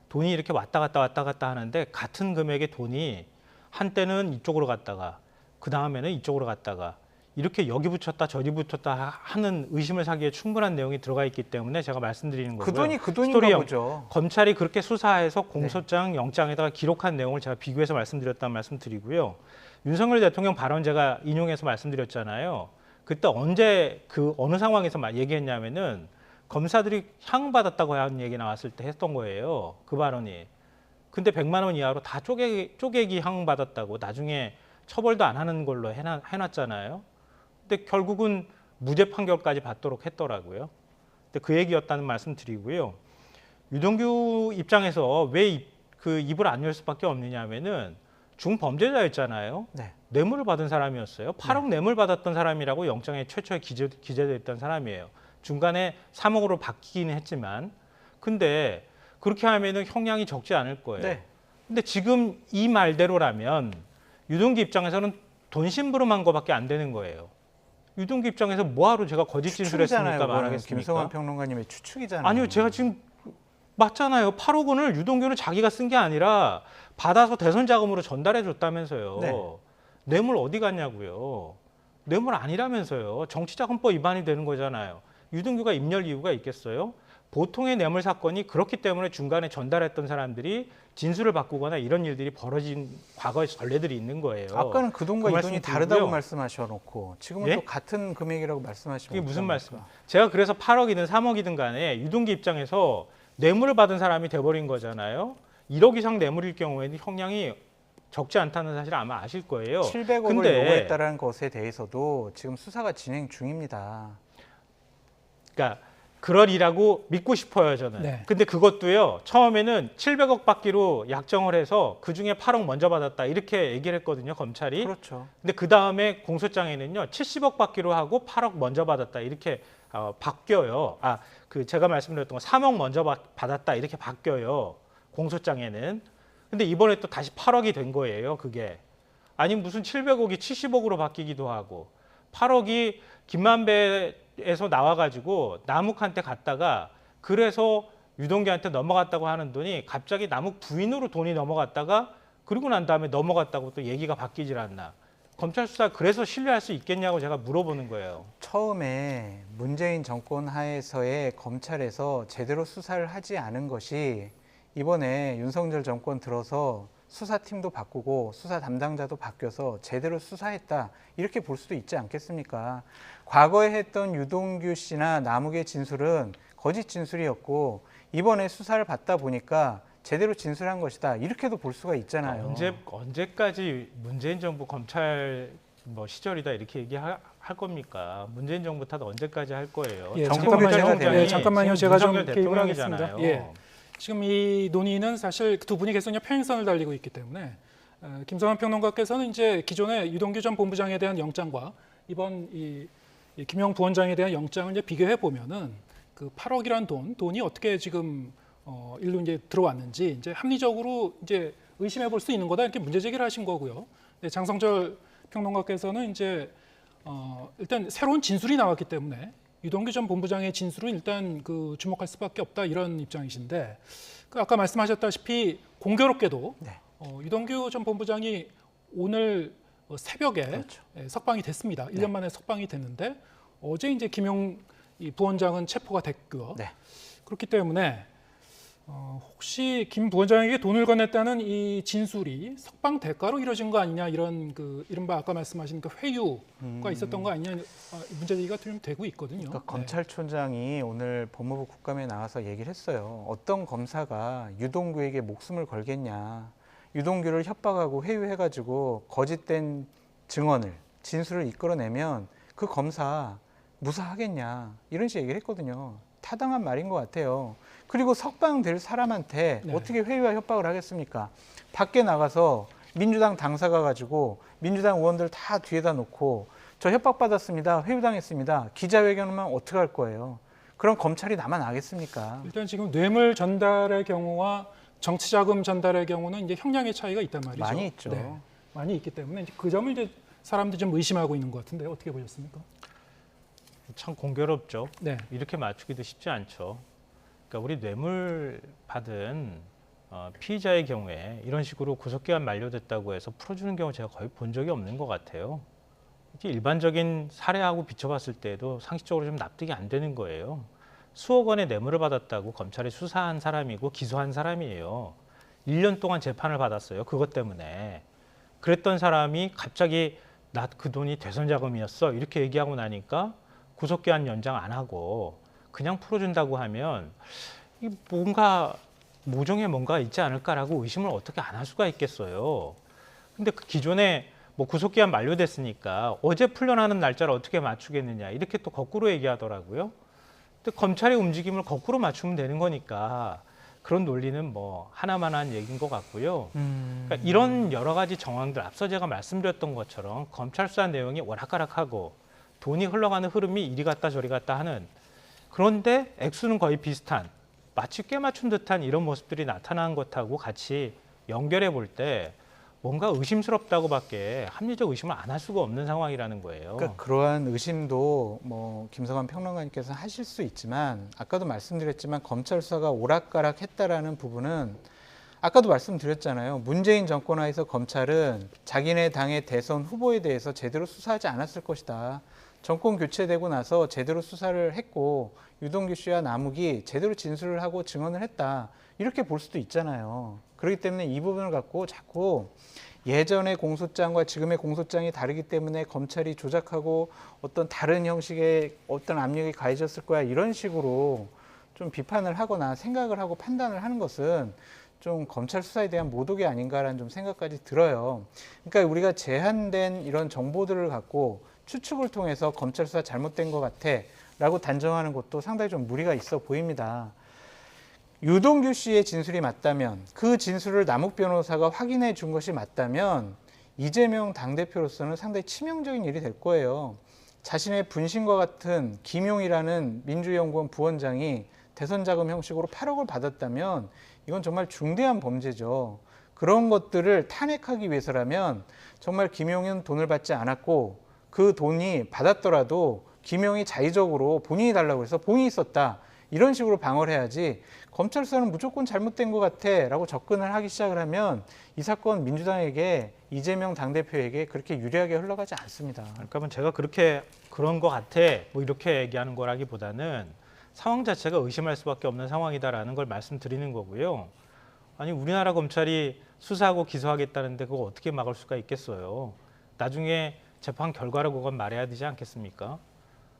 돈이 이렇게 왔다 갔다 하는데 같은 금액의 돈이 한때는 이쪽으로 갔다가 그 다음에는 이쪽으로 갔다가 이렇게 여기 붙였다 저기 붙였다 하는 의심을 사기에 충분한 내용이 들어가 있기 때문에 제가 말씀드리는 거고요. 그 돈이 그 돈인가 보죠. 검찰이 그렇게 수사해서 공소장, 영장에다가 기록한 내용을 제가 비교해서 말씀드렸다는 말씀 드리고요. 윤석열 대통령 발언 제가 인용해서 말씀드렸잖아요. 그때 언제 어느 상황에서 얘기했냐면은 검사들이 향응받았다고 하는 얘기 나왔을 때 했던 거예요. 그 발언이. 근데 100만 원 이하로 다 쪼개기 향응받았다고 나중에 처벌도 안 하는 걸로 해놨잖아요. 근데 결국은 무죄 판결까지 받도록 했더라고요. 근데 그 얘기였다는 말씀 드리고요. 유동규 입장에서 왜 그 입을 안 열 수밖에 없느냐 하면은 중범죄자였잖아요. 네. 뇌물을 받은 사람이었어요. 8억 뇌물 받았던 사람이라고 영장에 최초에 기재되어 있던 사람이에요. 중간에 3억으로 바뀌긴 했지만 근데 그렇게 하면은 형량이 적지 않을 거예요. 네. 근데 지금 이 말대로라면 유동규 입장에서는 돈 심부름한 거밖에 안 되는 거예요. 유동규 입장에서 뭐하러 제가 거짓 진술했습니까? 말하겠습니까? 김성환 평론가님의 추측이잖아요. 아니요. 제가 지금 맞잖아요. 8억 원을 유동규는 자기가 쓴 게 아니라 받아서 대선 자금으로 전달해 줬다면서요. 네. 뇌물 어디 갔냐고요. 뇌물 아니라면서요. 정치자금법 위반이 되는 거잖아요. 유동규가 입열 이유가 있겠어요? 보통의 뇌물 사건이 그렇기 때문에 중간에 전달했던 사람들이 진술을 바꾸거나 이런 일들이 벌어진 과거의 전례들이 있는 거예요. 아까는 그 돈과 이 돈이 다르다고 말씀하셔놓고 지금은 예? 또 같은 금액이라고 말씀하시면 그게 무슨 말씀? 제가 그래서 8억이든 3억이든 간에 유동규 입장에서 뇌물을 받은 사람이 돼버린 거잖아요. 1억 이상 뇌물일 경우에는 형량이 적지 않다는 사실 아마 아실 거예요. 700억을 요구했다는 것에 대해서도 지금 수사가 진행 중입니다. 그러니까 그러리라고 믿고 싶어요, 저는. 네. 근데 그것도요, 처음에는 700억 받기로 약정을 해서 그중에 8억 먼저 받았다 이렇게 얘기를 했거든요, 검찰이. 그렇죠. 근데 그 다음에 공소장에는요, 70억 받기로 하고 8억 먼저 받았다 이렇게 바뀌어요. 제가 말씀드렸던 거 3억 먼저 받았다 이렇게 바뀌어요, 공소장에는. 근데 이번에 또 다시 8억이 된 거예요, 그게. 아니 무슨 700억이 70억으로 바뀌기도 하고 8억이 김만배에서 나와가지고 남욱한테 갔다가 그래서 유동규한테 넘어갔다고 하는 돈이 갑자기 남욱 부인으로 돈이 넘어갔다가 그리고 난 다음에 넘어갔다고 또 얘기가 바뀌질 않나. 검찰 수사 그래서 신뢰할 수 있겠냐고 제가 물어보는 거예요. 처음에 문재인 정권 하에서의 검찰에서 제대로 수사를 하지 않은 것이 이번에 윤석열 정권 들어서 수사팀도 바꾸고 수사 담당자도 바뀌어서 제대로 수사했다 이렇게 볼 수도 있지 않겠습니까? 과거에 했던 유동규 씨나 남욱의 진술은 거짓 진술이었고 이번에 수사를 받다 보니까 제대로 진술한 것이다 이렇게도 볼 수가 있잖아요. 언제까지 문재인 정부 검찰 시절이다 이렇게 얘기할 겁니까? 문재인 정부 탓 언제까지 할 거예요? 예, 정권교체총장이 잠깐만요. 제가 좀 개입을 대통령이잖아요. 하겠습니다. 예. 지금 이 논의는 사실 두 분이 계속 평행선을 달리고 있기 때문에 김성환 평론가께서는 이제 기존의 유동규 전 본부장에 대한 영장과 이번 이 김용 부원장에 대한 영장을 이제 비교해 보면은 그 8억이란 돈이 어떻게 지금 일로 이제 들어왔는지 이제 합리적으로 이제 의심해 볼 수 있는 거다 이렇게 문제 제기를 하신 거고요. 네, 장성철 평론가께서는 이제 일단 새로운 진술이 나왔기 때문에 유동규 전 본부장의 진술은 일단 주목할 수밖에 없다 이런 입장이신데 아까 말씀하셨다시피 공교롭게도 유동규 전 본부장이 오늘 새벽에 그렇죠. 석방이 됐습니다. 1년 만에 석방이 됐는데 어제 이제 김용 부원장은 체포가 됐고요. 그렇기 때문에 혹시 김 부원장에게 돈을 건넸다는 이 진술이 석방 대가로 이루어진 거 아니냐 이런 이른바 아까 말씀하신 회유가 있었던 거 아니냐 문제 제기가 좀 되고 있거든요. 그러니까 검찰총장이 오늘 법무부 국감에 나와서 얘기를 했어요. 어떤 검사가 유동규에게 목숨을 걸겠냐. 유동규를 협박하고 회유해가지고 거짓된 증언을 진술을 이끌어내면 그 검사 무사하겠냐 이런 식의 얘기를 했거든요. 타당한 말인 것 같아요. 그리고 석방될 사람한테 어떻게 회유와 협박을 하겠습니까? 밖에 나가서 민주당 당사가 가지고 민주당 의원들 다 뒤에다 놓고 저 협박받았습니다. 회유당했습니다. 기자회견만 어떻게 할 거예요? 그럼 검찰이 남아나겠습니까? 일단 지금 뇌물 전달의 경우와 정치자금 전달의 경우는 이제 형량의 차이가 있단 말이죠. 많이 있죠. 네, 많이 있기 때문에 그 점을 이제 사람들이 좀 의심하고 있는 것 같은데 어떻게 보셨습니까? 참 공교롭죠. 네. 이렇게 맞추기도 쉽지 않죠. 그러니까 우리 뇌물 받은 피의자의 경우에 이런 식으로 구속기한 만료됐다고 해서 풀어주는 경우 제가 거의 본 적이 없는 것 같아요. 일반적인 사례하고 비춰봤을 때도 상식적으로 좀 납득이 안 되는 거예요. 수억 원의 뇌물을 받았다고 검찰이 수사한 사람이고 기소한 사람이에요. 1년 동안 재판을 받았어요. 그것 때문에. 그랬던 사람이 갑자기 나 그 돈이 대선 자금이었어 이렇게 얘기하고 나니까 구속기한 연장 안 하고 그냥 풀어준다고 하면 뭔가 모종에 뭔가 있지 않을까라고 의심을 어떻게 안 할 수가 있겠어요. 근데 그 기존에 구속기한 만료됐으니까 어제 풀려나는 날짜를 어떻게 맞추겠느냐 이렇게 또 거꾸로 얘기하더라고요. 근데 검찰의 움직임을 거꾸로 맞추면 되는 거니까 그런 논리는 하나만한 얘기인 것 같고요. 그러니까 이런 여러 가지 정황들 앞서 제가 말씀드렸던 것처럼 검찰 수사 내용이 오락가락하고 돈이 흘러가는 흐름이 이리 갔다 저리 갔다 하는 그런데 액수는 거의 비슷한 마치 꿰맞춘 듯한 이런 모습들이 나타난 것하고 같이 연결해 볼 때 뭔가 의심스럽다고밖에 합리적 의심을 안 할 수가 없는 상황이라는 거예요. 그러니까 그러한 의심도 김성환 평론가님께서 하실 수 있지만 아까도 말씀드렸지만 검찰 수사가 오락가락했다라는 부분은 아까도 말씀드렸잖아요. 문재인 정권 하에서 검찰은 자기네 당의 대선 후보에 대해서 제대로 수사하지 않았을 것이다. 정권 교체되고 나서 제대로 수사를 했고 유동규 씨와 남욱이 제대로 진술을 하고 증언을 했다. 이렇게 볼 수도 있잖아요. 그렇기 때문에 이 부분을 갖고 자꾸 예전의 공소장과 지금의 공소장이 다르기 때문에 검찰이 조작하고 어떤 다른 형식의 어떤 압력이 가해졌을 거야 이런 식으로 좀 비판을 하거나 생각을 하고 판단을 하는 것은 좀 검찰 수사에 대한 모독이 아닌가라는 좀 생각까지 들어요. 그러니까 우리가 제한된 이런 정보들을 갖고 추측을 통해서 검찰 수사 잘못된 것 같아라고 단정하는 것도 상당히 좀 무리가 있어 보입니다. 유동규 씨의 진술이 맞다면, 그 진술을 남욱 변호사가 확인해 준 것이 맞다면 이재명 당대표로서는 상당히 치명적인 일이 될 거예요. 자신의 분신과 같은 김용이라는 민주연구원 부원장이 대선 자금 형식으로 8억을 받았다면 이건 정말 중대한 범죄죠. 그런 것들을 탄핵하기 위해서라면 정말 김용은 돈을 받지 않았고 그 돈이 받았더라도 김용이 자의적으로 본인이 달라고 해서 본인이 썼다, 이런 식으로 방어를 해야지, 검찰 수사는 무조건 잘못된 것 같아 라고 접근을 하기 시작을 하면 이 사건 민주당에게, 이재명 당대표에게 그렇게 유리하게 흘러가지 않습니다. 그러니까 제가 그런 것 같아 뭐 이렇게 얘기하는 거라기보다는 상황 자체가 의심할 수밖에 없는 상황이다라는 걸 말씀드리는 거고요. 아니, 우리나라 검찰이 수사하고 기소하겠다는데 그거 어떻게 막을 수가 있겠어요. 나중에 재판 결과를 그건 말해야 되지 않겠습니까?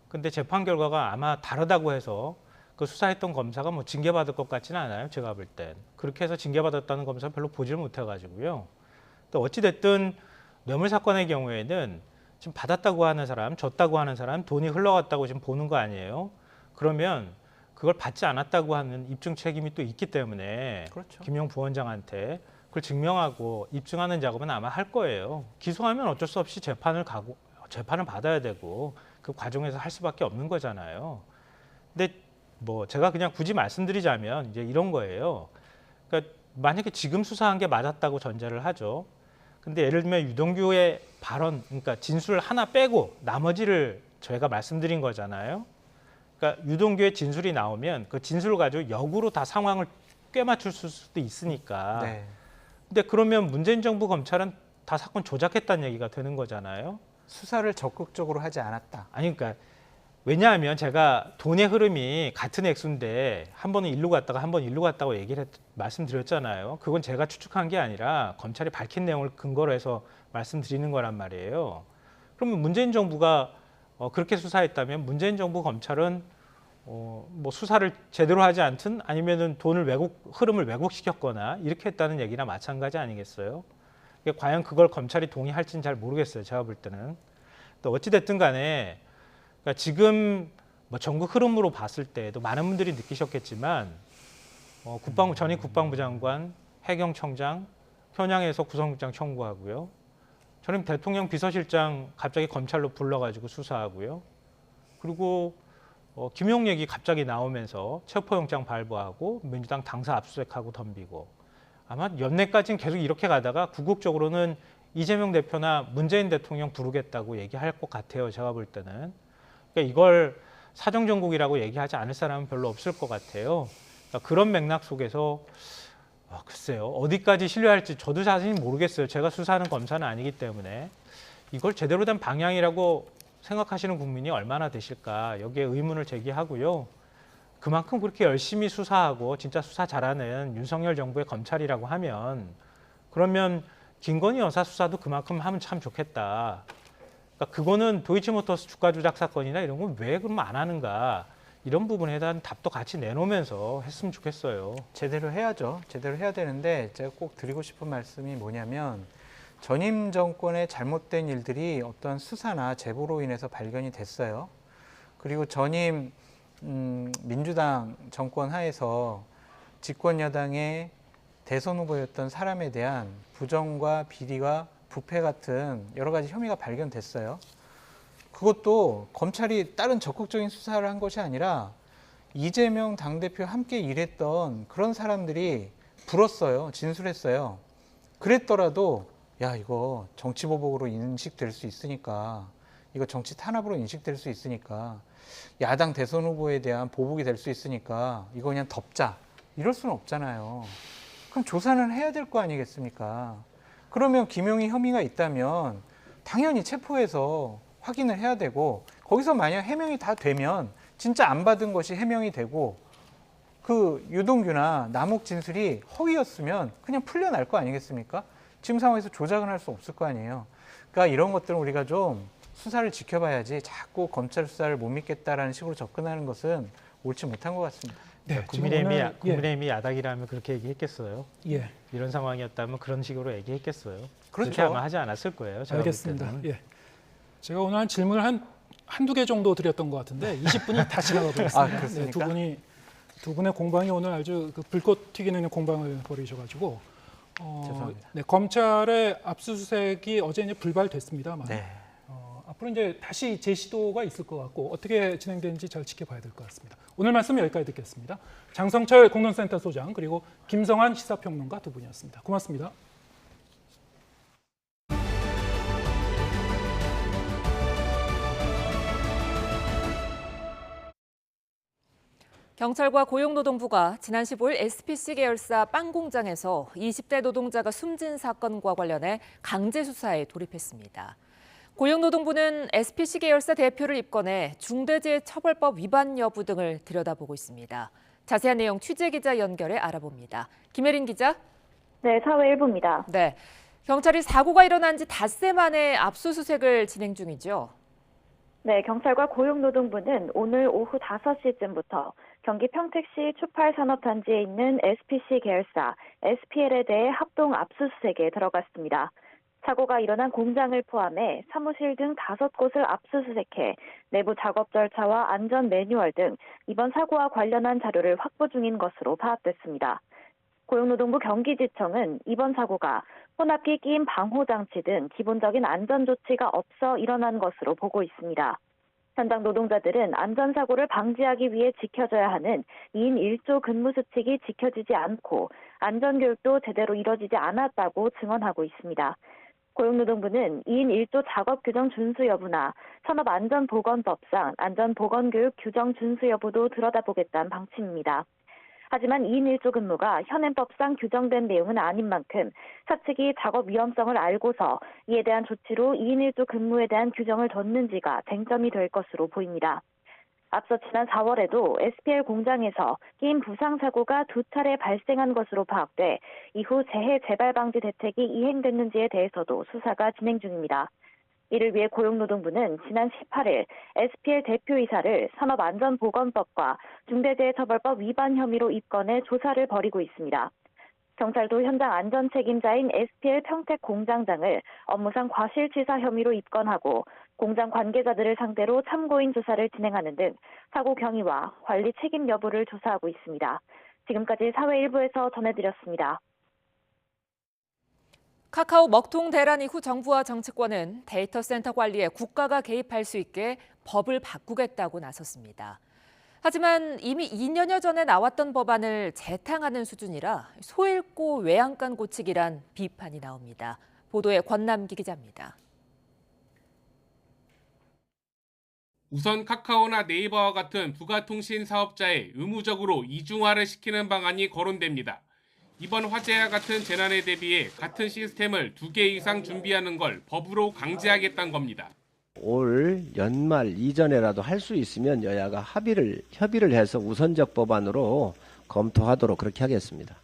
근데 재판 결과가 아마 다르다고 해서 그 수사했던 검사가 뭐 징계받을 것 같지는 않아요. 제가 볼 땐. 그렇게 해서 징계받았다는 검사 별로 보지를 못해가지고요. 또 어찌됐든 뇌물 사건의 경우에는 지금 받았다고 하는 사람, 줬다고 하는 사람, 돈이 흘러갔다고 지금 보는 거 아니에요. 그러면 그걸 받지 않았다고 하는 입증 책임이 또 있기 때문에 그렇죠. 김용 부원장한테 그걸 증명하고 입증하는 작업은 아마 할 거예요. 기소하면 어쩔 수 없이 재판을 받아야 되고 그 과정에서 할 수밖에 없는 거잖아요. 근데 뭐 제가 그냥 굳이 말씀드리자면 이제 이런 거예요. 그러니까 만약에 지금 수사한 게 맞았다고 전제를 하죠. 근데 예를 들면 유동규의 발언, 그러니까 진술 하나 빼고 나머지를 저희가 말씀드린 거잖아요. 그러니까 유동규의 진술이 나오면 그 진술을 가지고 역으로 다 상황을 꿰맞출 수도 있으니까. 네. 근데 그러면 문재인 정부 검찰은 다 사건 조작했다는 얘기가 되는 거잖아요. 수사를 적극적으로 하지 않았다. 아니, 그러니까 왜냐하면 제가 돈의 흐름이 같은 액수인데 한 번은 일로 갔다가 한 번 일로 갔다고 말씀드렸잖아요. 그건 제가 추측한 게 아니라 검찰이 밝힌 내용을 근거로 해서 말씀드리는 거란 말이에요. 그러면 문재인 정부가 그렇게 수사했다면 문재인 정부 검찰은 뭐 수사를 제대로 하지 않든 아니면은 흐름을 왜곡시켰거나 이렇게 했다는 얘기나 마찬가지 아니겠어요? 과연 그걸 검찰이 동의할지는 잘 모르겠어요. 제가 볼 때는. 또 어찌 됐든 간에 그러니까 지금 뭐 전국 흐름으로 봤을 때도 많은 분들이 느끼셨겠지만 전임 국방부 장관, 해경청장, 현양에서 구속영장 청구하고요. 전임 대통령 비서실장 갑자기 검찰로 불러가지고 수사하고요. 그리고 김용 얘기 갑자기 나오면서 체포영장 발부하고 민주당 당사 압수수색하고 덤비고, 아마 연내까지는 계속 이렇게 가다가 궁극적으로는 이재명 대표나 문재인 대통령 부르겠다고 얘기할 것 같아요. 제가 볼 때는. 그러니까 이걸 사정정국이라고 얘기하지 않을 사람은 별로 없을 것 같아요. 그러니까 그런 맥락 속에서 글쎄요. 어디까지 신뢰할지 저도 자세히 모르겠어요. 제가 수사하는 검사는 아니기 때문에. 이걸 제대로 된 방향이라고 생각하시는 국민이 얼마나 되실까, 여기에 의문을 제기하고요. 그만큼 그렇게 열심히 수사하고 진짜 수사 잘하는 윤석열 정부의 검찰이라고 하면, 그러면 김건희 여사 수사도 그만큼 하면 참 좋겠다. 그러니까 그거는 도이치모터스 주가 조작 사건이나 이런 건 왜 그럼 안 하는가, 이런 부분에 대한 답도 같이 내놓으면서 했으면 좋겠어요. 제대로 해야죠. 제대로 해야 되는데 제가 꼭 드리고 싶은 말씀이 뭐냐면, 전임 정권의 잘못된 일들이 어떤 수사나 제보로 인해서 발견이 됐어요. 그리고 전임 민주당 정권 하에서 집권 여당의 대선 후보였던 사람에 대한 부정과 비리와 부패 같은 여러 가지 혐의가 발견됐어요. 그것도 검찰이 다른 적극적인 수사를 한 것이 아니라 이재명 당대표와 함께 일했던 그런 사람들이 불었어요. 진술했어요. 그랬더라도 야, 이거 정치보복으로 인식될 수 있으니까, 이거 정치 탄압으로 인식될 수 있으니까, 야당 대선 후보에 대한 보복이 될 수 있으니까 이거 그냥 덮자, 이럴 수는 없잖아요. 그럼 조사는 해야 될 거 아니겠습니까? 그러면 김용이 혐의가 있다면 당연히 체포해서 확인을 해야 되고, 거기서 만약 해명이 다 되면 진짜 안 받은 것이 해명이 되고, 그 유동규나 남욱 진술이 허위였으면 그냥 풀려날 거 아니겠습니까? 지금 상황에서 조작은 할 수 없을 거 아니에요. 그러니까 이런 것들은 우리가 좀 수사를 지켜봐야지 자꾸 검찰 수사를 못 믿겠다라는 식으로 접근하는 것은 옳지 못한 것 같습니다. 네, 국민의힘이 야당이라면 그렇게 얘기했겠어요. 예. 이런 상황이었다면 그런 식으로 얘기했겠어요. 그렇죠. 그렇게 아마 하지 않았을 거예요. 제가 알겠습니다. 볼 때는. 예. 제가 오늘 한 질문을 한두 개 정도 드렸던 것 같은데 20분이 다 지나가 버렸습니다. 그렇습니까? 네, 두 분의 공방이 오늘 아주 불꽃 튀기는 공방을 벌이셔가지고 죄송합니다. 네, 검찰의 압수수색이 어제 이제 불발됐습니다만 네. 앞으로 이제 다시 재시도가 있을 것 같고 어떻게 진행되는지 잘 지켜봐야 될 것 같습니다. 오늘 말씀 여기까지 듣겠습니다. 장성철 공론센터 소장 그리고 김성환 시사평론가 두 분이었습니다. 고맙습니다. 경찰과 고용노동부가 지난 15일 SPC 계열사 빵 공장에서 20대 노동자가 숨진 사건과 관련해 강제 수사에 돌입했습니다. 고용노동부는 SPC 계열사 대표를 입건해 중대재해처벌법 위반 여부 등을 들여다보고 있습니다. 자세한 내용 취재기자 연결해 알아봅니다. 김혜린 기자. 네, 사회 1부입니다. 네, 경찰이 사고가 일어난 지 닷새 만에 압수수색을 진행 중이죠. 네, 경찰과 고용노동부는 오늘 오후 5시쯤부터 경기 평택시 추팔산업단지에 있는 SPC 계열사 SPL에 대해 합동 압수수색에 들어갔습니다. 사고가 일어난 공장을 포함해 사무실 등 5곳을 압수수색해 내부 작업 절차와 안전 매뉴얼 등 이번 사고와 관련한 자료를 확보 중인 것으로 파악됐습니다. 고용노동부 경기지청은 이번 사고가 혼합기 끼임 방호장치 등 기본적인 안전조치가 없어 일어난 것으로 보고 있습니다. 현장 노동자들은 안전사고를 방지하기 위해 지켜져야 하는 2인 1조 근무수칙이 지켜지지 않고 안전교육도 제대로 이뤄지지 않았다고 증언하고 있습니다. 고용노동부는 2인 1조 작업규정 준수 여부나 산업안전보건법상 안전보건교육 규정 준수 여부도 들여다보겠다는 방침입니다. 하지만 2인 1조 근무가 현행법상 규정된 내용은 아닌 만큼 사측이 작업 위험성을 알고서 이에 대한 조치로 2인 1조 근무에 대한 규정을 뒀는지가 쟁점이 될 것으로 보입니다. 앞서 지난 4월에도 SPL 공장에서 끼임 부상 사고가 2차례 발생한 것으로 파악돼 이후 재해 재발 방지 대책이 이행됐는지에 대해서도 수사가 진행 중입니다. 이를 위해 고용노동부는 지난 18일 SPL 대표이사를 산업안전보건법과 중대재해처벌법 위반 혐의로 입건해 조사를 벌이고 있습니다. 경찰도 현장 안전책임자인 SPL 평택 공장장을 업무상 과실치사 혐의로 입건하고 공장 관계자들을 상대로 참고인 조사를 진행하는 등 사고 경위와 관리 책임 여부를 조사하고 있습니다. 지금까지 사회 1부에서 전해드렸습니다. 카카오 먹통 대란 이후 정부와 정치권은 데이터 센터 관리에 국가가 개입할 수 있게 법을 바꾸겠다고 나섰습니다. 하지만 이미 2년여 전에 나왔던 법안을 재탕하는 수준이라 소 잃고 외양간 고치기란 비판이 나옵니다. 보도에 권남기 기자입니다. 우선 카카오나 네이버와 같은 부가통신 사업자에 의무적으로 이중화를 시키는 방안이 거론됩니다. 이번 화재와 같은 재난에 대비해 같은 시스템을 2개 이상 준비하는 걸 법으로 강제하겠다는 겁니다. 올 연말 이전에라도 할 수 있으면 여야가 협의를 해서 우선적 법안으로 검토하도록 그렇게 하겠습니다.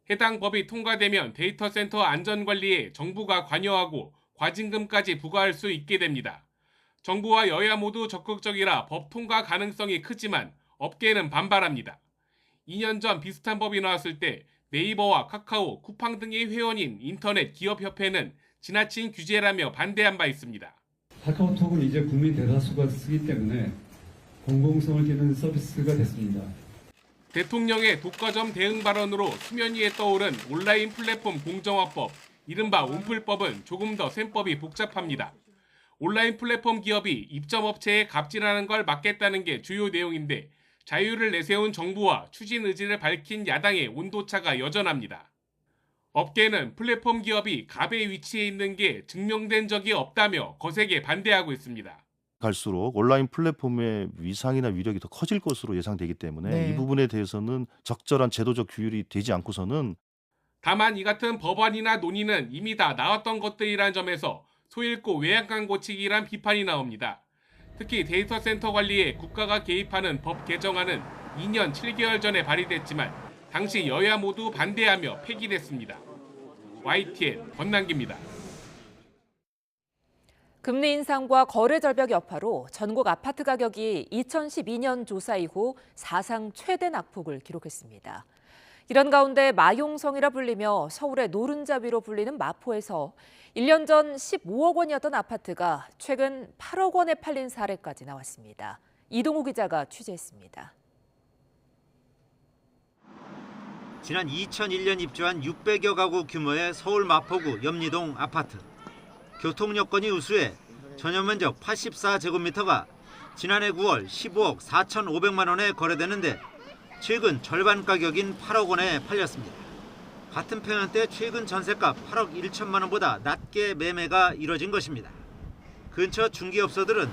해당 법이 통과되면 데이터 센터 안전관리에 정부가 관여하고 과징금까지 부과할 수 있게 됩니다. 정부와 여야 모두 적극적이라 법 통과 가능성이 크지만 업계는 반발합니다. 2년 전 비슷한 법이 나왔을 때 네이버와 카카오, 쿠팡 등의 회원인 인터넷 기업협회는 지나친 규제라며 반대한 바 있습니다. 카카오톡은 이제 국민 대다수가 쓰기 때문에 공공성을 지닌 서비스가 됐습니다. 대통령의 독과점 대응 발언으로 수면 위에 떠오른 온라인 플랫폼 공정화법, 이른바 온플법은 조금 더 셈법이 복잡합니다. 온라인 플랫폼 기업이 입점업체에 갑질하는 걸 막겠다는 게 주요 내용인데 자유를 내세운 정부와 추진 의지를 밝힌 야당의 온도차가 여전합니다. 업계는 플랫폼 기업이 갑의 위치에 있는 게 증명된 적이 없다며 거세게 반대하고 있습니다. 갈수록 온라인 플랫폼의 위상이나 위력이 더 커질 것으로 예상되기 때문에 이 부분에 대해서는 적절한 제도적 규율이 되지 않고서는 다만 이 같은 법안이나 논의는 이미 다 나왔던 것들이란 점에서 소 잃고 외양간 고치기란 비판이 나옵니다. 특히 데이터 센터 관리에 국가가 개입하는 법 개정안은 2년 7개월 전에 발의됐지만 당시 여야 모두 반대하며 폐기됐습니다. YTN 권남기입니다. 금리 인상과 거래 절벽 여파로 전국 아파트 가격이 2012년 조사 이후 사상 최대 낙폭을 기록했습니다. 이런 가운데 마용성이라 불리며 서울의 노른자위로 불리는 마포에서 1년 전 15억 원이었던 아파트가 최근 8억 원에 팔린 사례까지 나왔습니다. 이동우 기자가 취재했습니다. 지난 2001년 입주한 600여 가구 규모의 서울 마포구 염리동 아파트. 교통 여건이 우수해 전용 면적 84제곱미터가 지난해 9월 15억 4,500만 원에 거래되는데 최근 절반 가격인 8억 원에 팔렸습니다. 같은 평형대 최근 전세가 8억 1천만 원보다 낮게 매매가 이뤄진 것입니다. 근처 중개업소들은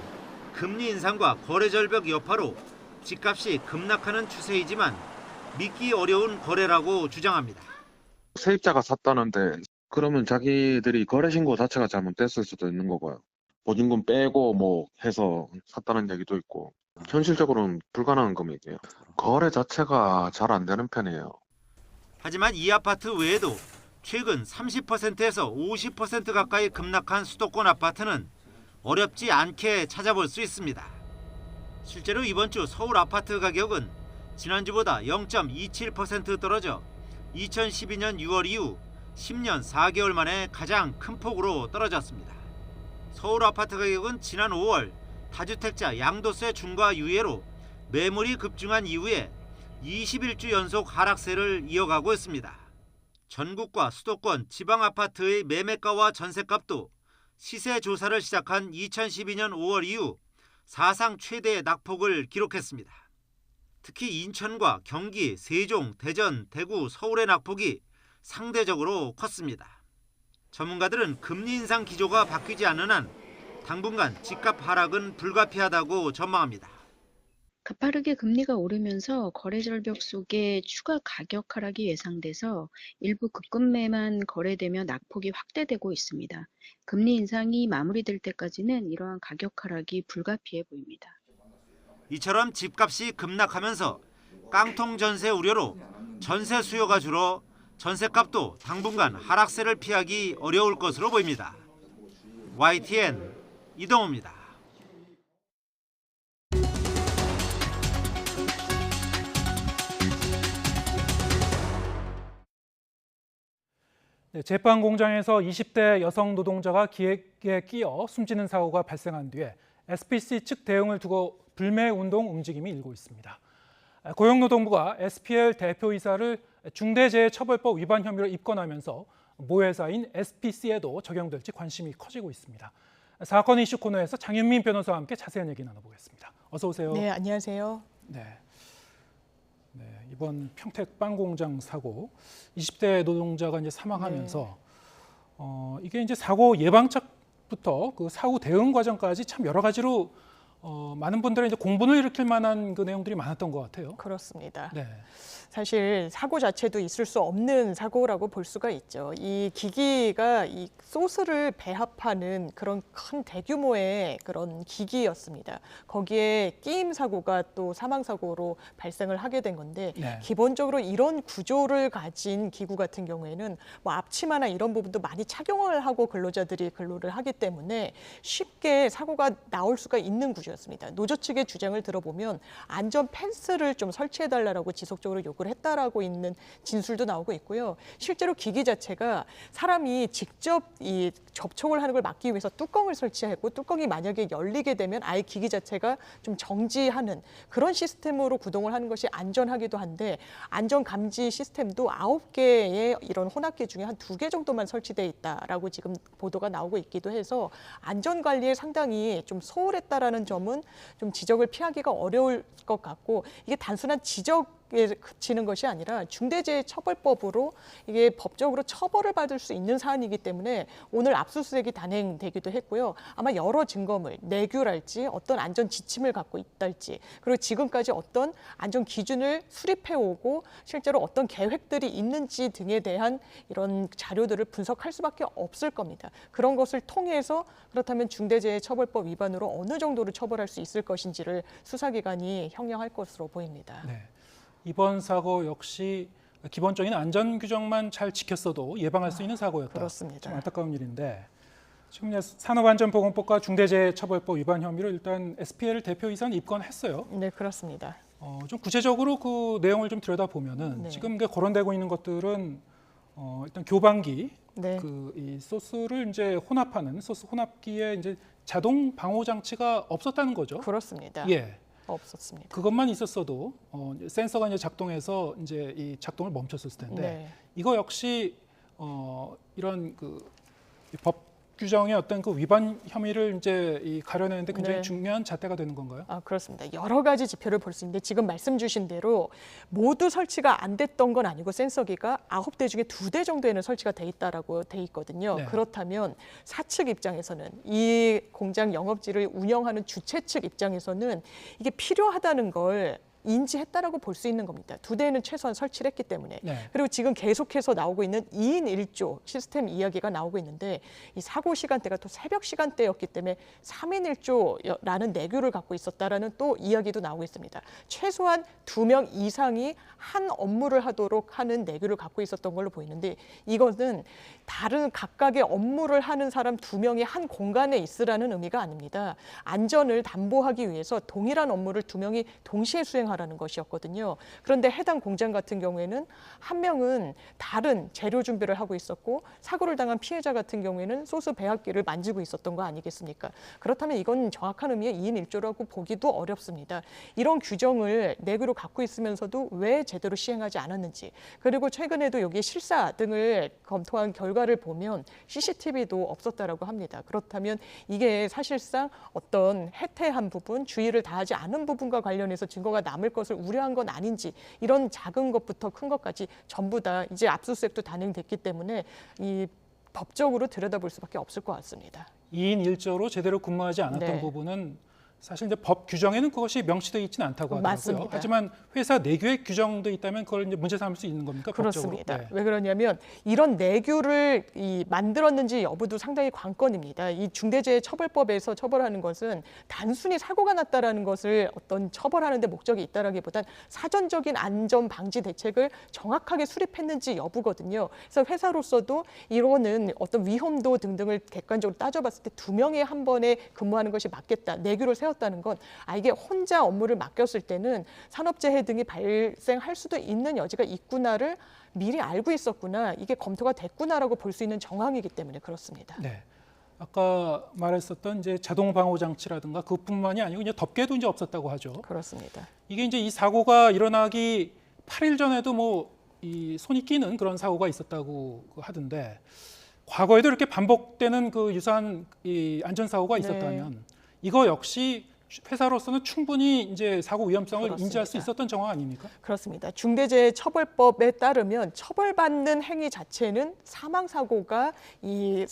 금리 인상과 거래 절벽 여파로 집값이 급락하는 추세이지만 믿기 어려운 거래라고 주장합니다. 세입자가 샀다는데 그러면 자기들이 거래 신고 자체가 잘못됐을 수도 있는 거고요. 보증금 빼고 뭐 해서 샀다는 얘기도 있고 현실적으로는 불가능한 금액이에요. 거래 자체가 잘 안 되는 편이에요. 하지만 이 아파트 외에도 최근 30%에서 50% 가까이 급락한 수도권 아파트는 어렵지 않게 찾아볼 수 있습니다. 실제로 이번 주 서울 아파트 가격은 지난주보다 0.27% 떨어져 2012년 6월 이후 10년 4개월 만에 가장 큰 폭으로 떨어졌습니다. 서울 아파트 가격은 지난 5월 다주택자 양도세 중과 유예로 매물이 급증한 이후에 21주 연속 하락세를 이어가고 있습니다. 전국과 수도권 지방 아파트의 매매가와 전세값도 시세 조사를 시작한 2012년 5월 이후 사상 최대의 낙폭을 기록했습니다. 특히 인천과 경기, 세종, 대전, 대구, 서울의 낙폭이 상대적으로 컸습니다. 전문가들은 금리 인상 기조가 바뀌지 않는 한 당분간 집값 하락은 불가피하다고 전망합니다. 가파르게 금리가 오르면서 거래 절벽 속에 추가 가격 하락이 예상돼서 일부 급금매만 거래되며 낙폭이 확대되고 있습니다. 금리 인상이 마무리될 때까지는 이러한 가격 하락이 불가피해 보입니다. 이처럼 집값이 급락하면서 깡통 전세 우려로 전세 수요가 줄어 전세값도 당분간 하락세를 피하기 어려울 것으로 보입니다. YTN 이동호입니다. 제빵 공장에서 20대 여성 노동자가 기획에 끼어 숨지는 사고가 발생한 뒤에 SPC 측 대응을 두고 불매 운동 움직임이 일고 있습니다. 고용노동부가 SPL 대표이사를 중대재해처벌법 위반 혐의로 입건하면서 모회사인 SPC에도 적용될지 관심이 커지고 있습니다. 사건 이슈 코너에서 장윤민 변호사와 함께 자세한 얘기 나눠보겠습니다. 어서 오세요. 네, 안녕하세요. 네, 이번 평택 빵 공장 사고 20대 노동자가 이제 사망하면서 이게 이제 사고 예방책부터 그 사후 대응 과정까지 참 여러 가지로 많은 분들의 이제 공분을 일으킬 만한 그 내용들이 많았던 것 같아요. 그렇습니다. 네. 사실 사고 자체도 있을 수 없는 사고라고 볼 수가 있죠. 이 기기가 이 소스를 배합하는 그런 큰 대규모의 그런 기기였습니다. 거기에 끼임 사고가 또 사망 사고로 발생을 하게 된 건데 네. 기본적으로 이런 구조를 가진 기구 같은 경우에는 뭐 앞치마나 이런 부분도 많이 착용을 하고 근로자들이 근로를 하기 때문에 쉽게 사고가 나올 수가 있는 구조였습니다. 노조 측의 주장을 들어보면 안전 펜스를 좀 설치해달라고 지속적으로 요구를 했다라고 있는 진술도 나오고 있고요. 실제로 기기 자체가 사람이 직접 이 접촉을 하는 걸 막기 위해서 뚜껑을 설치했고 뚜껑이 만약에 열리게 되면 아예 기기 자체가 좀 정지하는 그런 시스템으로 구동을 하는 것이 안전하기도 한데 안전 감지 시스템도 9개의 이런 혼합기 중에 한 2개 정도만 설치돼 있다라고 지금 보도가 나오고 있기도 해서 안전 관리에 상당히 좀 소홀했다라는 점은 좀 지적을 피하기가 어려울 것 같고 이게 단순한 지적에 그치는 것이 아니라 중대재해처벌법으로 이게 법적으로 처벌을 받을 수 있는 사안이기 때문에 오늘 압수수색이 단행되기도 했고요. 아마 여러 증거물, 내규랄지 어떤 안전 지침을 갖고 있달지 그리고 지금까지 어떤 안전 기준을 수립해오고 실제로 어떤 계획들이 있는지 등에 대한 이런 자료들을 분석할 수밖에 없을 겁니다. 그런 것을 통해서 그렇다면 중대재해처벌법 위반으로 어느 정도로 처벌할 수 있을 것인지를 수사기관이 형량할 것으로 보입니다. 네. 이번 사고 역시 기본적인 안전 규정만 잘 지켰어도 예방할 수 있는 사고였다. 그렇습니다. 좀 안타까운 일인데 지금 이제 산업안전보건법과 중대재해처벌법 위반 혐의로 일단 SPL 대표이사는 입건했어요. 네, 그렇습니다. 좀 구체적으로 그 내용을 좀 들여다보면은 네. 지금 이게 거론되고 있는 것들은 일단 교반기 네. 이 소스를 이제 혼합하는 소스 혼합기에 이제 자동 방호 장치가 없었다는 거죠. 그렇습니다. 예. 없었습니다. 그것만 있었어도 센서가 이제 작동해서 이제 이 작동을 멈췄을 텐데 네. 이거 역시 이런 법 규정의 어떤 그 위반 혐의를 이제 가려내는데 굉장히 네. 중요한 잣대가 되는 건가요? 그렇습니다. 여러 가지 지표를 볼 수 있는데 지금 말씀 주신 대로 모두 설치가 안 됐던 건 아니고 센서기가 9대 중에 2대 정도에는 설치가 돼 있다라고 돼 있거든요. 네. 그렇다면 사측 입장에서는 이 공장 영업지를 운영하는 주최 측 입장에서는 이게 필요하다는 걸 인지했다라고 볼 수 있는 겁니다. 2대는 최소한 설치를 했기 때문에. 네. 그리고 지금 계속해서 나오고 있는 2인 1조 시스템 이야기가 나오고 있는데 이 사고 시간대가 또 새벽 시간대였기 때문에 3인 1조라는 내규를 갖고 있었다라는 또 이야기도 나오고 있습니다. 최소한 2명 이상이 한 업무를 하도록 하는 내규를 갖고 있었던 걸로 보이는데 이것은 다른 각각의 업무를 하는 사람 2명이 한 공간에 있으라는 의미가 아닙니다. 안전을 담보하기 위해서 동일한 업무를 2명이 동시에 수행하라는 것이었거든요. 그런데 해당 공장 같은 경우에는 한 명은 다른 재료 준비를 하고 있었고 사고를 당한 피해자 같은 경우에는 소스 배합기를 만지고 있었던 거 아니겠습니까? 그렇다면 이건 정확한 의미의 2인 1조라고 보기도 어렵습니다. 이런 규정을 내규로 갖고 있으면서도 왜 제대로 시행하지 않았는지, 그리고 최근에도 여기 실사 등을 검토한 결과를 보면 CCTV도 없었다라고 합니다. 그렇다면 이게 사실상 어떤 해태한 부분, 주의를 다하지 않은 부분과 관련해서 증거가 남을 것을 우려한 건 아닌지, 이런 작은 것부터 큰 것까지 전부 다 이제 압수수색도 단행됐기 때문에 이 법적으로 들여다볼 수밖에 없을 것 같습니다. 2인 1조로 제대로 근무하지 않았던 네. 부분은 사실 이제 법 규정에는 그것이 명시되어 있지는 않다고 하더라고요. 맞습니다. 하지만 회사 내규에 규정돼 있다면 그걸 이제 문제 삼을 수 있는 겁니까? 그렇습니다. 법적으로? 네. 왜 그러냐면 이런 내규를 만들었는지 여부도 상당히 관건입니다. 이 중대재해처벌법에서 처벌하는 것은 단순히 사고가 났다라는 것을 어떤 처벌하는 데 목적이 있다라기보단 사전적인 안전 방지 대책을 정확하게 수립했는지 여부거든요. 그래서 회사로서도 이거는 어떤 위험도 등등을 객관적으로 따져봤을 때 2명이 한 번에 근무하는 것이 맞겠다. 내규를 세웠다는 건 이게 혼자 업무를 맡겼을 때는 산업재해 등이 발생할 수도 있는 여지가 있구나를 미리 알고 있었구나, 이게 검토가 됐구나라고 볼 수 있는 정황이기 때문에 그렇습니다. 네. 아까 말했었던 이제 자동 방호 장치라든가 그뿐만이 아니고 이제 덮개도 이제 없었다고 하죠. 그렇습니다. 이게 이제 이 사고가 일어나기 8일 전에도 이 손이 끼는 그런 사고가 있었다고 하던데 과거에도 이렇게 반복되는 그 유사한 이 안전 사고가 있었다면 이거 역시 회사로서는 충분히 이제 사고 위험성을 그렇습니다. 인지할 수 있었던 정황 아닙니까? 그렇습니다. 중대재해처벌법에 따르면 처벌받는 행위 자체는 사망 사고가 이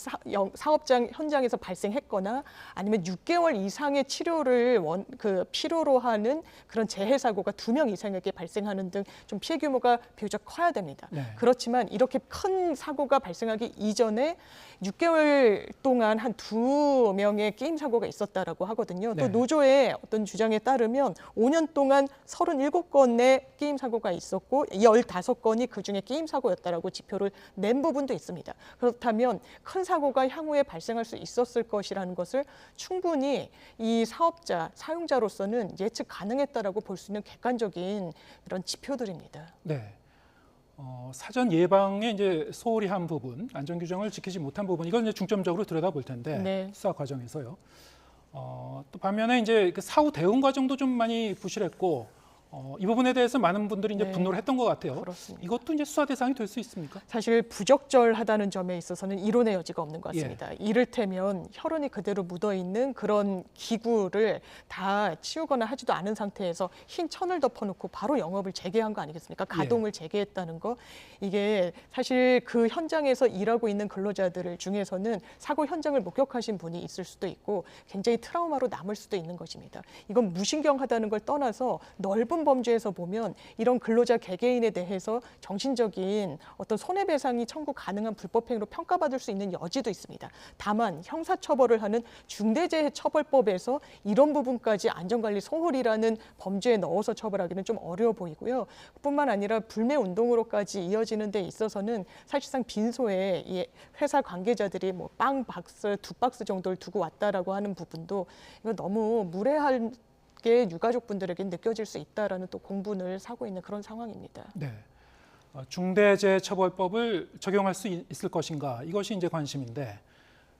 사업장 현장에서 발생했거나 아니면 6개월 이상의 치료를 필요로 하는 그런 재해 사고가 2명 이상에게 발생하는 등 좀 피해 규모가 비교적 커야 됩니다. 네. 그렇지만 이렇게 큰 사고가 발생하기 이전에 6개월 동안 한 2명의 게임 사고가 있었다라고 하거든요. 또 네. 노조의 어떤 주장에 따르면 5년 동안 37건의 게임 사고가 있었고 15건이 그중에 게임 사고였다라고 지표를 낸 부분도 있습니다. 그렇다면 큰 사고가 향후에 발생할 수 있었을 것이라는 것을 충분히 이 사업자, 사용자로서는 예측 가능했다라고 볼 수 있는 객관적인 그런 지표들입니다. 네. 사전 예방에 이제 소홀히 한 부분, 안전 규정을 지키지 못한 부분, 이걸 이제 중점적으로 들여다볼 텐데 네. 수사 과정에서요. 또 반면에 이제 그 사후 대응 과정도 좀 많이 부실했고 이 부분에 대해서 많은 분들이 이제 네. 분노를 했던 것 같아요. 그렇습니다. 이것도 이제 수사 대상이 될 수 있습니까? 사실 부적절하다는 점에 있어서는 이론의 여지가 없는 것 같습니다. 이를테면 혈흔이 그대로 묻어있는 그런 기구를 다 치우거나 하지도 않은 상태에서 흰 천을 덮어놓고 바로 영업을 재개한 거 아니겠습니까? 가동을 재개했다는 거. 이게 사실 그 현장에서 일하고 있는 근로자들 중에서는 사고 현장을 목격하신 분이 있을 수도 있고 굉장히 트라우마로 남을 수도 있는 것입니다. 이건 무신경하다는 걸 떠나서 넓은 범죄에서 보면 이런 근로자 개개인에 대해서 정신적인 어떤 손해배상이 청구 가능한 불법행위로 평가받을 수 있는 여지도 있습니다. 다만 형사처벌을 하는 중대재해처벌법에서 이런 부분까지 안전관리 소홀이라는 범죄에 넣어서 처벌하기는 좀 어려워 보이고요. 뿐만 아니라 불매운동으로까지 이어지는 데 있어서는 사실상 빈소에 이 회사 관계자들이 뭐 빵 박스, 2박스 정도를 두고 왔다라고 하는 부분도 이거 너무 무례하게 유가족분들에게 느껴질 수 있다라는 또 공분을 사고 있는 그런 상황입니다. 네. 중대재해처벌법을 적용할 수 있을 것인가, 이것이 이제 관심인데,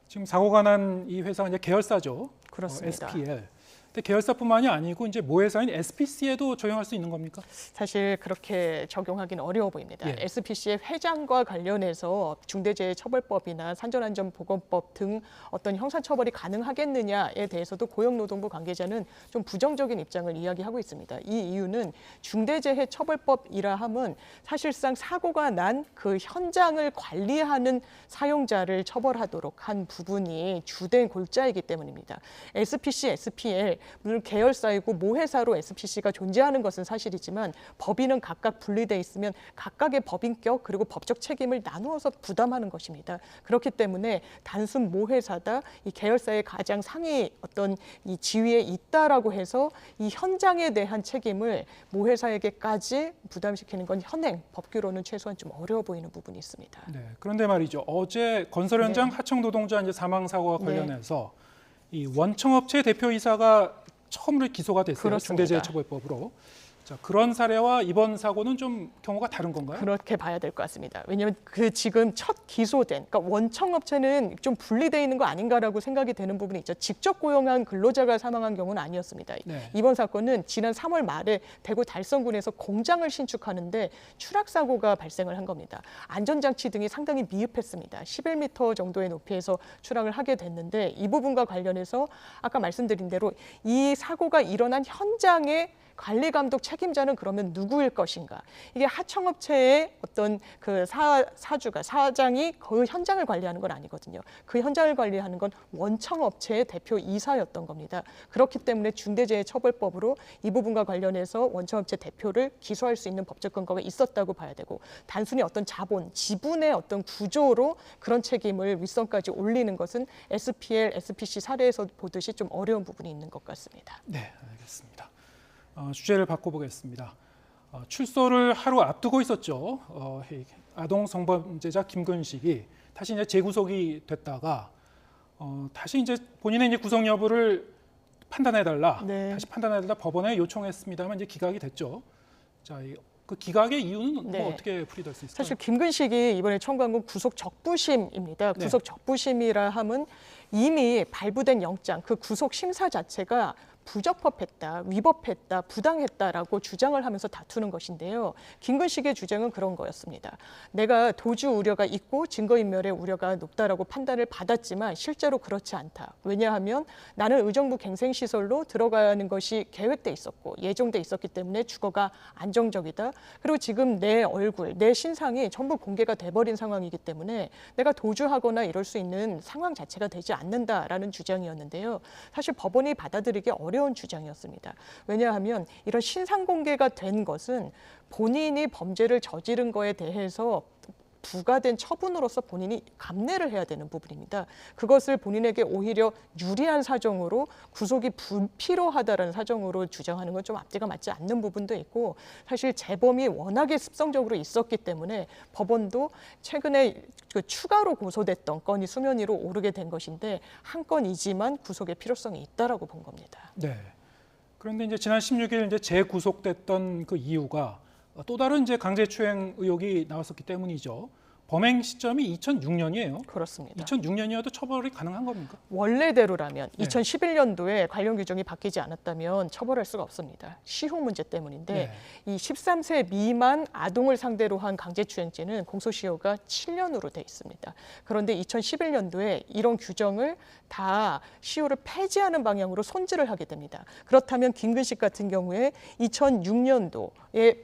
지금 사고가 난 이 회사가 이제 계열사죠. 그렇습니다. SPL. 근데 계열사뿐만이 아니고 이제 모회사인 SPC에도 적용할 수 있는 겁니까? 사실 그렇게 적용하기는 어려워 보입니다. 예. SPC의 회장과 관련해서 중대재해처벌법이나 산전안전보건법 등 어떤 형사처벌이 가능하겠느냐에 대해서도 고용노동부 관계자는 좀 부정적인 입장을 이야기하고 있습니다. 이 이유는 중대재해처벌법이라 함은 사실상 사고가 난 그 현장을 관리하는 사용자를 처벌하도록 한 부분이 주된 골자이기 때문입니다. SPC, SPL 물론 계열사이고 모회사로 SPC가 존재하는 것은 사실이지만 법인은 각각 분리돼 있으면 각각의 법인격 그리고 법적 책임을 나누어서 부담하는 것입니다. 그렇기 때문에 단순 모회사다, 이 계열사의 가장 상위 어떤 이 지위에 있다라고 해서 이 현장에 대한 책임을 모회사에게까지 부담시키는 건 현행 법규로는 최소한 좀 어려워 보이는 부분이 있습니다. 네. 그런데 말이죠. 어제 건설 현장 하청 노동자 이제 사망 사고와 관련해서 이 원청업체 대표이사가 처음으로 기소가 됐어요. 그렇습니다. 중대재해처벌법으로. 자, 그런 사례와 이번 사고는 좀 경우가 다른 건가요? 그렇게 봐야 될 것 같습니다. 왜냐하면 그 지금 첫 기소된, 그러니까 원청업체는 좀 분리되어 있는 거 아닌가라고 생각이 되는 부분이 있죠. 직접 고용한 근로자가 사망한 경우는 아니었습니다. 네. 이번 사건은 지난 3월 말에 대구 달성군에서 공장을 신축하는데 추락 사고가 발생을 한 겁니다. 안전장치 등이 상당히 미흡했습니다. 11m 정도의 높이에서 추락을 하게 됐는데 이 부분과 관련해서 아까 말씀드린 대로 이 사고가 일어난 현장에 관리 감독 책임자는 그러면 누구일 것인가? 이게 하청업체의 어떤 그 사주가 사장이 그 현장을 관리하는 건 아니거든요. 그 현장을 관리하는 건 원청업체의 대표 이사였던 겁니다. 그렇기 때문에 중대재해처벌법으로 이 부분과 관련해서 원청업체 대표를 기소할 수 있는 법적 근거가 있었다고 봐야 되고, 단순히 어떤 자본, 지분의 어떤 구조로 그런 책임을 윗선까지 올리는 것은 SPL, SPC 사례에서 보듯이 좀 어려운 부분이 있는 것 같습니다. 네, 알겠습니다. 주제를 바꿔보겠습니다. 출소를 하루 앞두고 있었죠. 아동 성범죄자 김근식이 다시 이제 재구속이 됐다가 다시 이제 본인의 이제 구속 여부를 판단해달라, 다시 판단해달라 법원에 요청했습니다만 이제 기각이 됐죠. 자, 그 기각의 이유는 뭐 어떻게 풀이될 수 있을까요? 사실 김근식이 이번에 청구한 건 구속 적부심입니다. 구속 적부심이라 함은 이미 발부된 영장, 그 구속 심사 자체가 부적법했다, 위법했다, 부당했다라고 주장을 하면서 다투는 것인데요. 김근식의 주장은 그런 거였습니다. 내가 도주 우려가 있고 증거인멸의 우려가 높다라고 판단을 받았지만 실제로 그렇지 않다. 왜냐하면 나는 의정부 갱생시설로 들어가는 것이 계획돼 있었고 예정돼 있었기 때문에 주거가 안정적이다. 그리고 지금 내 얼굴, 내 신상이 전부 공개가 돼버린 상황이기 때문에 내가 도주하거나 이럴 수 있는 상황 자체가 되지 않는다라는 주장이었는데요. 사실 법원이 받아들이기 어려운 주장이었습니다. 왜냐하면 이런 신상 공개가 된 것은 본인이 범죄를 저지른 거에 대해서 부과된 처분으로서 본인이 감내를 해야 되는 부분입니다. 그것을 본인에게 오히려 유리한 사정으로 구속이 불필요하다는 사정으로 주장하는 건 좀 앞뒤가 맞지 않는 부분도 있고, 사실 재범이 워낙에 습성적으로 있었기 때문에 법원도 최근에 그 추가로 고소됐던 건이 수면 위로 오르게 된 것인데 한 건이지만 구속의 필요성이 있다라고 본 겁니다. 네. 그런데 이제 지난 16일 이제 재구속됐던 그 이유가 또 다른 이제 강제추행 의혹이 나왔었기 때문이죠. 범행 시점이 2006년이에요. 그렇습니다. 2006년이어도 처벌이 가능한 겁니까? 원래대로라면 2011년도에 관련 규정이 바뀌지 않았다면 처벌할 수가 없습니다. 시효 문제 때문인데 이 13세 미만 아동을 상대로 한 강제추행죄는 공소시효가 7년으로 돼 있습니다. 그런데 2011년도에 이런 규정을 다 시효를 폐지하는 방향으로 손질을 하게 됩니다. 그렇다면 김근식 같은 경우에 2006년도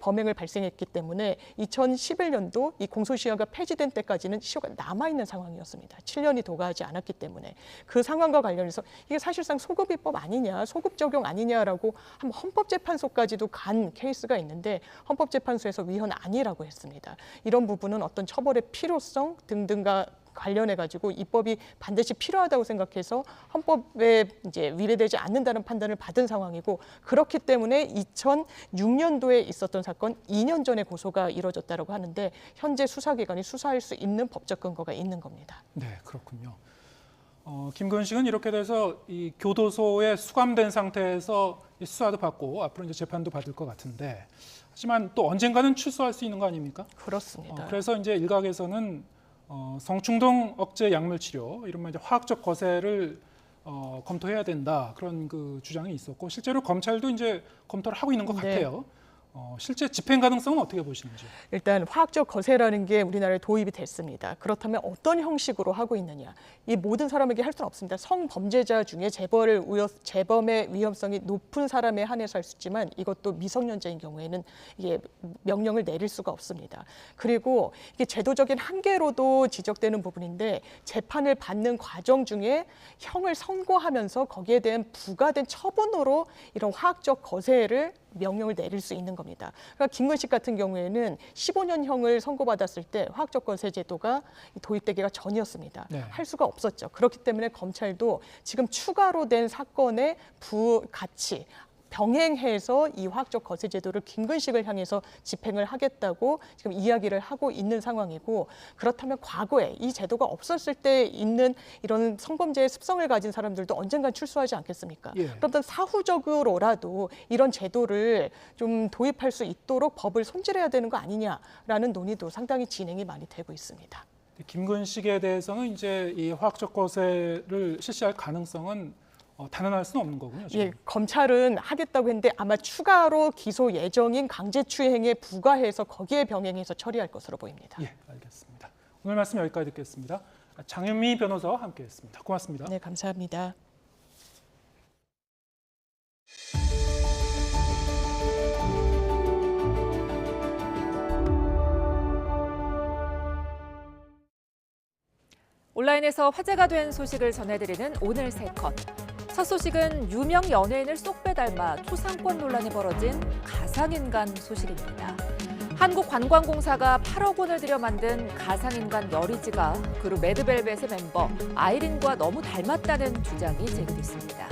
범행을 발생했기 때문에 2011년도 이 공소시효가 폐지된 때까지는 시효가 남아있는 상황이었습니다. 7년이 도과하지 않았기 때문에 그 상황과 관련해서 이게 사실상 소급입법 아니냐, 소급 적용 아니냐라고 한번 헌법재판소까지도 간 케이스가 있는데 헌법재판소에서 위헌 아니라고 했습니다. 이런 부분은 어떤 처벌의 필요성 등등과 관련해가지고 입법이 반드시 필요하다고 생각해서 헌법에 이제 위배되지 않는다는 판단을 받은 상황이고 그렇기 때문에 2006년도에 있었던 사건 2년 전에 고소가 이뤄졌다고 하는데 현재 수사기관이 수사할 수 있는 법적 근거가 있는 겁니다. 네, 그렇군요. 김건식은 이렇게 돼서 이 교도소에 수감된 상태에서 수사도 받고 앞으로 이제 재판도 받을 것 같은데 하지만 또 언젠가는 출소할 수 있는 거 아닙니까? 그렇습니다. 그래서 이제 일각에서는 성충동 억제 약물 치료, 이른바 이제 화학적 거세를 검토해야 된다 그런 그 주장이 있었고 실제로 검찰도 이제 검토를 하고 있는 것 같아요. 실제 집행 가능성은 어떻게 보시는지? 일단 화학적 거세라는 게 우리나라에 도입이 됐습니다. 그렇다면 어떤 형식으로 하고 있느냐? 이 모든 사람에게 할 수는 없습니다. 성범죄자 중에 재범의 위험성이 높은 사람에 한해서 할 수 있지만 이것도 미성년자인 경우에는 이게 명령을 내릴 수가 없습니다. 그리고 이게 제도적인 한계로도 지적되는 부분인데 재판을 받는 과정 중에 형을 선고하면서 거기에 대한 부과된 처분으로 이런 화학적 거세를 명령을 내릴 수 있는 겁니다. 그러니까 김건식 같은 경우에는 15년형을 선고받았을 때 화학적 거세 제도가 도입되기가 전이었습니다. 네. 할 수가 없었죠. 그렇기 때문에 검찰도 지금 추가로 된 사건의 같이 병행해서 이 화학적 거세 제도를 김건식을 향해서 집행을 하겠다고 지금 이야기를 하고 있는 상황이고 그렇다면 과거에 이 제도가 없었을 때 있는 이런 성범죄의 습성을 가진 사람들도 언젠간 출소하지 않겠습니까? 그렇다면 사후적으로라도 이런 제도를 좀 도입할 수 있도록 법을 손질해야 되는 거 아니냐라는 논의도 상당히 진행이 많이 되고 있습니다. 김건식에 대해서는 이제 이 화학적 거세를 실시할 가능성은 단언할 수는 없는 거군요. 지금. 예, 검찰은 하겠다고 했는데 아마 추가로 기소 예정인 강제추행에 부과해서 거기에 병행해서 처리할 것으로 보입니다. 예, 알겠습니다. 오늘 말씀 여기까지 듣겠습니다. 장윤미 변호사와 함께했습니다. 고맙습니다. 네, 감사합니다. 온라인에서 화제가 된 소식을 전해드리는 오늘 세 컷. 첫 소식은 유명 연예인을 쏙 빼닮아 초상권 논란이 벌어진 가상인간 소식입니다. 한국관광공사가 8억 원을 들여 만든 가상인간 여리지가 그룹 레드벨벳의 멤버 아이린과 너무 닮았다는 주장이 제기됐습니다.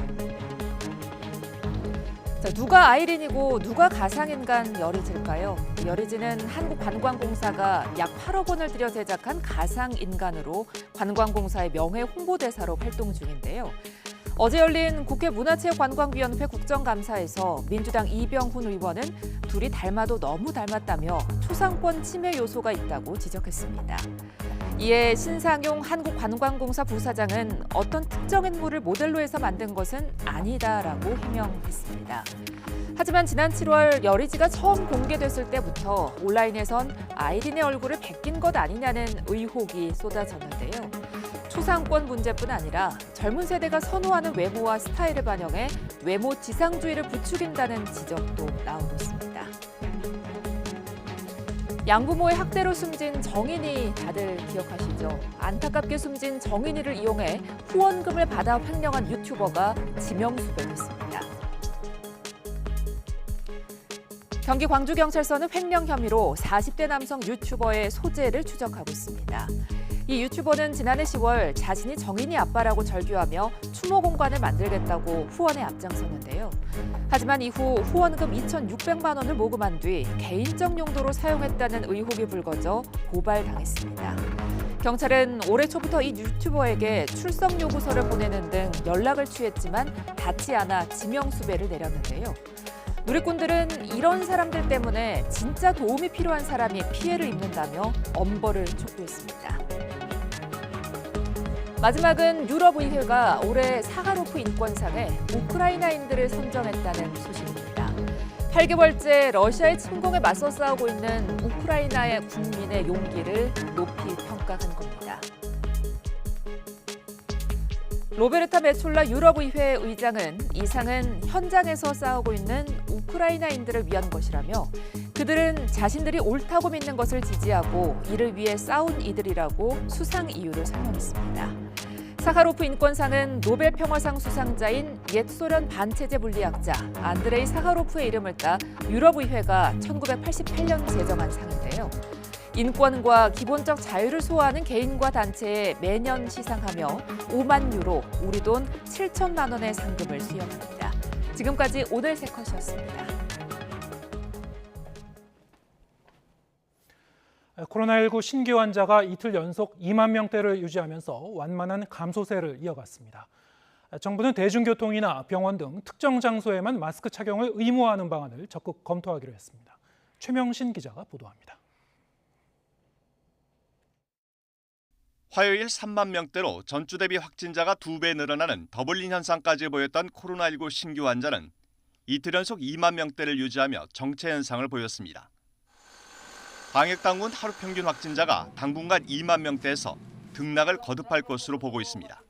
자, 누가 아이린이고 누가 가상인간 여리지일까요? 여리지는 한국관광공사가 약 8억 원을 들여 제작한 가상인간으로 관광공사의 명예 홍보대사로 활동 중인데요. 어제 열린 국회 문화체육관광위원회 국정감사에서 민주당 이병훈 의원은 둘이 닮아도 너무 닮았다며 초상권 침해 요소가 있다고 지적했습니다. 이에 신상용 한국관광공사 부사장은 어떤 특정 인물을 모델로 해서 만든 것은 아니다라고 해명했습니다. 하지만 지난 7월 여리지가 처음 공개됐을 때부터 온라인에선 아이린의 얼굴을 베낀 것 아니냐는 의혹이 쏟아졌는데요. 초상권 문제뿐 아니라 젊은 세대가 선호하는 외모와 스타일을 반영해 외모 지상주의를 부추긴다는 지적도 나오고 있습니다. 양부모의 학대로 숨진 정인이 다들 기억하시죠? 안타깝게 숨진 정인이를 이용해 후원금을 받아 횡령한 유튜버가 지명수배됐습니다. 경기 광주경찰서는 횡령 혐의로 40대 남성 유튜버의 소재를 추적하고 있습니다. 이 유튜버는 지난해 10월 자신이 정인이 아빠라고 절규하며 추모 공간을 만들겠다고 후원에 앞장섰는데요. 하지만 이후 후원금 2,600만 원을 모금한 뒤 개인적 용도로 사용했다는 의혹이 불거져 고발당했습니다. 경찰은 올해 초부터 이 유튜버에게 출석 요구서를 보내는 등 연락을 취했지만 닿지 않아 지명수배를 내렸는데요. 누리꾼들은 이런 사람들 때문에 진짜 도움이 필요한 사람이 피해를 입는다며 엄벌을 촉구했습니다. 마지막은 유럽의회가 올해 사하로프 인권상에 우크라이나인들을 선정했다는 소식입니다. 8개월째 러시아의 침공에 맞서 싸우고 있는 우크라이나의 국민의 용기를 높이 평가한 겁니다. 로베르타 메촐라 유럽의회 의장은 이 상은 현장에서 싸우고 있는 우크라이나인들을 위한 것이라며 그들은 자신들이 옳다고 믿는 것을 지지하고 이를 위해 싸운 이들이라고 수상 이유를 설명했습니다. 사하로프 인권상은 노벨 평화상 수상자인 옛 소련 반체제 물리학자 안드레이 사하로프의 이름을 따 유럽의회가 1988년 제정한 상인데요. 인권과 기본적 자유를 소화하는 개인과 단체에 매년 시상하며 5만 유로, 우리 돈 7천만 원의 상금을 수여합니다. 지금까지 오늘 세 컷이었습니다. 코로나19 신규 환자가 이틀 연속 2만 명대를 유지하면서 완만한 감소세를 이어갔습니다. 정부는 대중교통이나 병원 등 특정 장소에만 마스크 착용을 의무화하는 방안을 적극 검토하기로 했습니다. 최명신 기자가 보도합니다. 화요일 3만 명대로 전주 대비 확진자가 2배 늘어나는 더블린 현상까지 보였던 코로나19 신규 환자는 이틀 연속 2만 명대를 유지하며 정체 현상을 보였습니다. 방역당국은 하루 평균 확진자가 당분간 2만 명대에서 등락을 거듭할 것으로 보고 있습니다.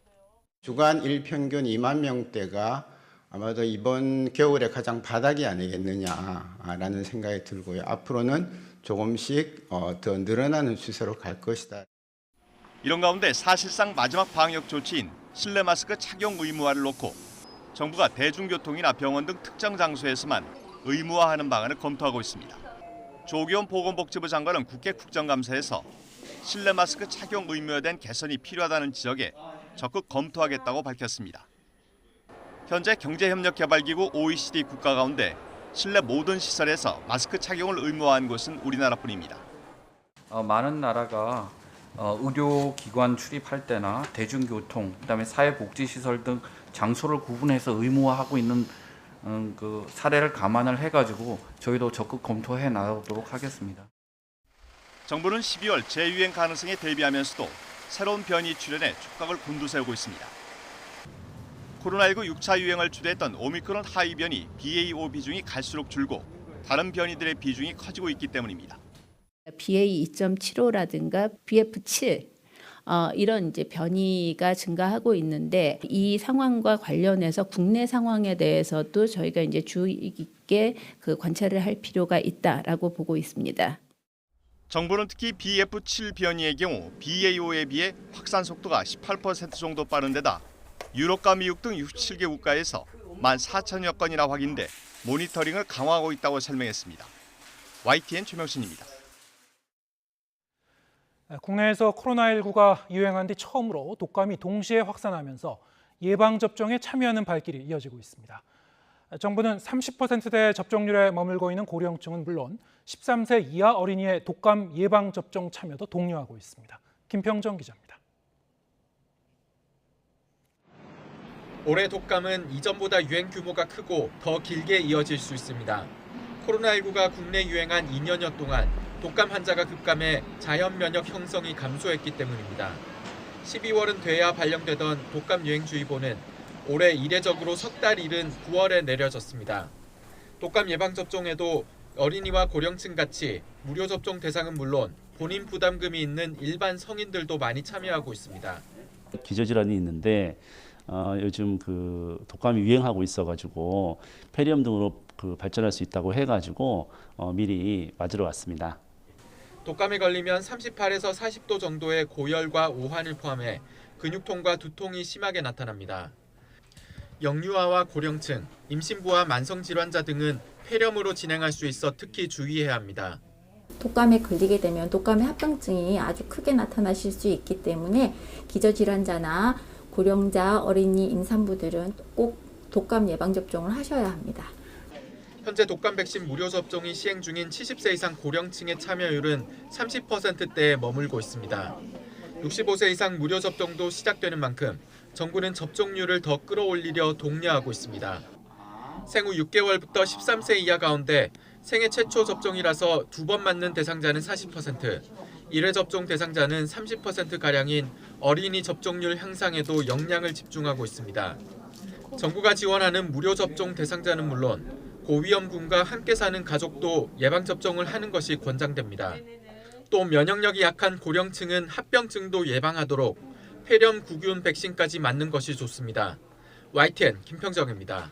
주간 일평균 2만 명대가 아마도 이번 겨울에 가장 바닥이 아니겠느냐라는 생각이 들고요. 앞으로는 조금씩 더 늘어나는 추세로 갈 것이다. 이런 가운데 사실상 마지막 방역 조치인 실내 마스크 착용 의무화를 놓고 정부가 대중교통이나 병원 등 특정 장소에서만 의무화하는 방안을 검토하고 있습니다. 조기현 보건복지부 장관은 국회 국정감사에서 실내 마스크 착용 의무화된 개선이 필요하다는 지적에 적극 검토하겠다고 밝혔습니다. 현재 경제협력개발기구 OECD 국가 가운데 실내 모든 시설에서 마스크 착용을 의무화한 곳은 우리나라뿐입니다. 많은 나라가 의료기관 출입할 때나 대중교통, 그다음에 사회복지시설 등 장소를 구분해서 의무화하고 있는 그 사례를 감안을 해가지고 저희도 적극 검토해 나가도록 하겠습니다. 정부는 12월 재유행 가능성에 대비하면서도 새로운 변이 출현에 촉각을 곤두세우고 있습니다. 코로나19 6차 유행을 주도했던 오미크론 하위 변이 BA.5 비중이 갈수록 줄고 다른 변이들의 비중이 커지고 있기 때문입니다. BA 2.75라든가 BF7 이런 이제 변이가 증가하고 있는데 이 상황과 관련해서 국내 상황에 대해서도 저희가 이제 주의 깊게 그 관찰을 할 필요가 있다라고 보고 있습니다. 정부는 특히 BF7 변이의 경우 BA.5에 비해 확산 속도가 18% 정도 빠른 데다 유럽과 미국 등 67개 국가에서 14,000여 건이나 확인돼 모니터링을 강화하고 있다고 설명했습니다. YTN 최명신입니다. 국내에서 코로나19가 유행한 뒤 처음으로 독감이 동시에 확산하면서 예방접종에 참여하는 발길이 이어지고 있습니다. 정부는 30%대 접종률에 머물고 있는 고령층은 물론 13세 이하 어린이의 독감 예방접종 참여도 독려하고 있습니다. 김평정 기자입니다. 올해 독감은 이전보다 유행 규모가 크고 더 길게 이어질 수 있습니다. 코로나19가 국내 유행한 2년여 동안 독감 환자가 급감해 자연 면역 형성이 감소했기 때문입니다. 12월은 돼야 발령되던 독감 유행주의보는 올해 이례적으로 석 달 이른 9월에 내려졌습니다. 독감 예방접종에도 어린이와 고령층 같이 무료 접종 대상은 물론 본인 부담금이 있는 일반 성인들도 많이 참여하고 있습니다. 기저질환이 있는데 요즘 그 독감이 유행하고 있어가지고 폐렴 등으로 발전할 수 있다고 해가지고 미리 맞으러 왔습니다. 독감에 걸리면 38에서 40도 정도의 고열과 오한을 포함해 근육통과 두통이 심하게 나타납니다. 영유아와 고령층, 임신부와 만성질환자 등은 폐렴으로 진행할 수 있어 특히 주의해야 합니다. 독감에 걸리게 되면 독감의 합병증이 아주 크게 나타나실 수 있기 때문에 기저질환자나 고령자, 어린이, 임산부들은 꼭 독감 예방접종을 하셔야 합니다. 현재 독감 백신 무료 접종이 시행 중인 70세 이상 고령층의 참여율은 30%대에 머물고 있습니다. 65세 이상 무료 접종도 시작되는 만큼 정부는 접종률을 더 끌어올리려 독려하고 있습니다. 생후 6개월부터 13세 이하 가운데 생애 최초 접종이라서 2번 맞는 대상자는 40%, 1회 접종 대상자는 30%가량인 어린이 접종률 향상에도 역량을 집중하고 있습니다. 정부가 지원하는 무료 접종 대상자는 물론 고위험군과 함께 사는 가족도 예방접종을 하는 것이 권장됩니다. 또 면역력이 약한 고령층은 합병증도 예방하도록 폐렴 구균 백신까지 맞는 것이 좋습니다. YTN 김평정입니다.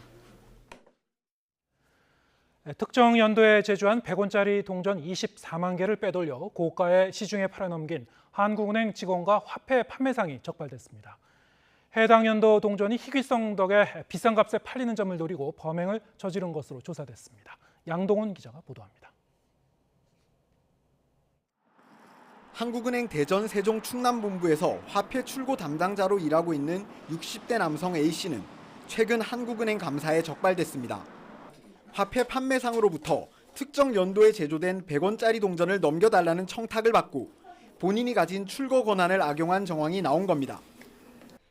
특정 연도에 제조한 100원짜리 동전 24만 개를 빼돌려 고가의 시중에 팔아넘긴 한국은행 직원과 화폐 판매상이 적발됐습니다. 해당 연도 동전이 희귀성 덕에 비싼 값에 팔리는 점을 노리고 범행을 저지른 것으로 조사됐습니다. 양동훈 기자가 보도합니다. 한국은행 대전 세종 충남본부에서 화폐 출고 담당자로 일하고 있는 60대 남성 A씨는 최근 한국은행 감사에 적발됐습니다. 화폐 판매상으로부터 특정 연도에 제조된 100원짜리 동전을 넘겨달라는 청탁을 받고 본인이 가진 출고 권한을 악용한 정황이 나온 겁니다.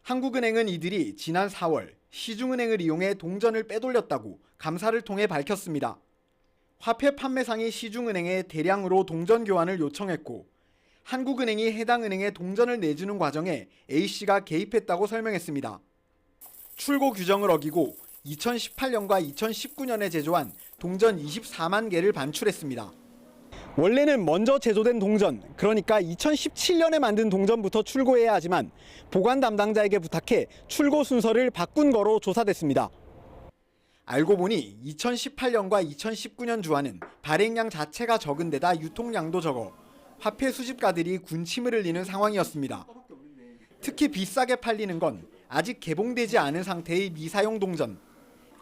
한국은행은 이들이 지난 4월 시중은행을 이용해 동전을 빼돌렸다고 감사를 통해 밝혔습니다. 화폐 판매상이 시중은행에 대량으로 동전 교환을 요청했고 한국은행이 해당 은행에 동전을 내주는 과정에 A씨가 개입했다고 설명했습니다. 출고 규정을 어기고 2018년과 2019년에 제조한 동전 24만 개를 반출했습니다. 원래는 먼저 제조된 동전, 그러니까 2017년에 만든 동전부터 출고해야 하지만 보관 담당자에게 부탁해 출고 순서를 바꾼 거로 조사됐습니다. 알고 보니 2018년과 2019년 주화는 발행량 자체가 적은 데다 유통량도 적어 화폐 수집가들이 군침을 흘리는 상황이었습니다. 특히 비싸게 팔리는 건 아직 개봉되지 않은 상태의 미사용 동전.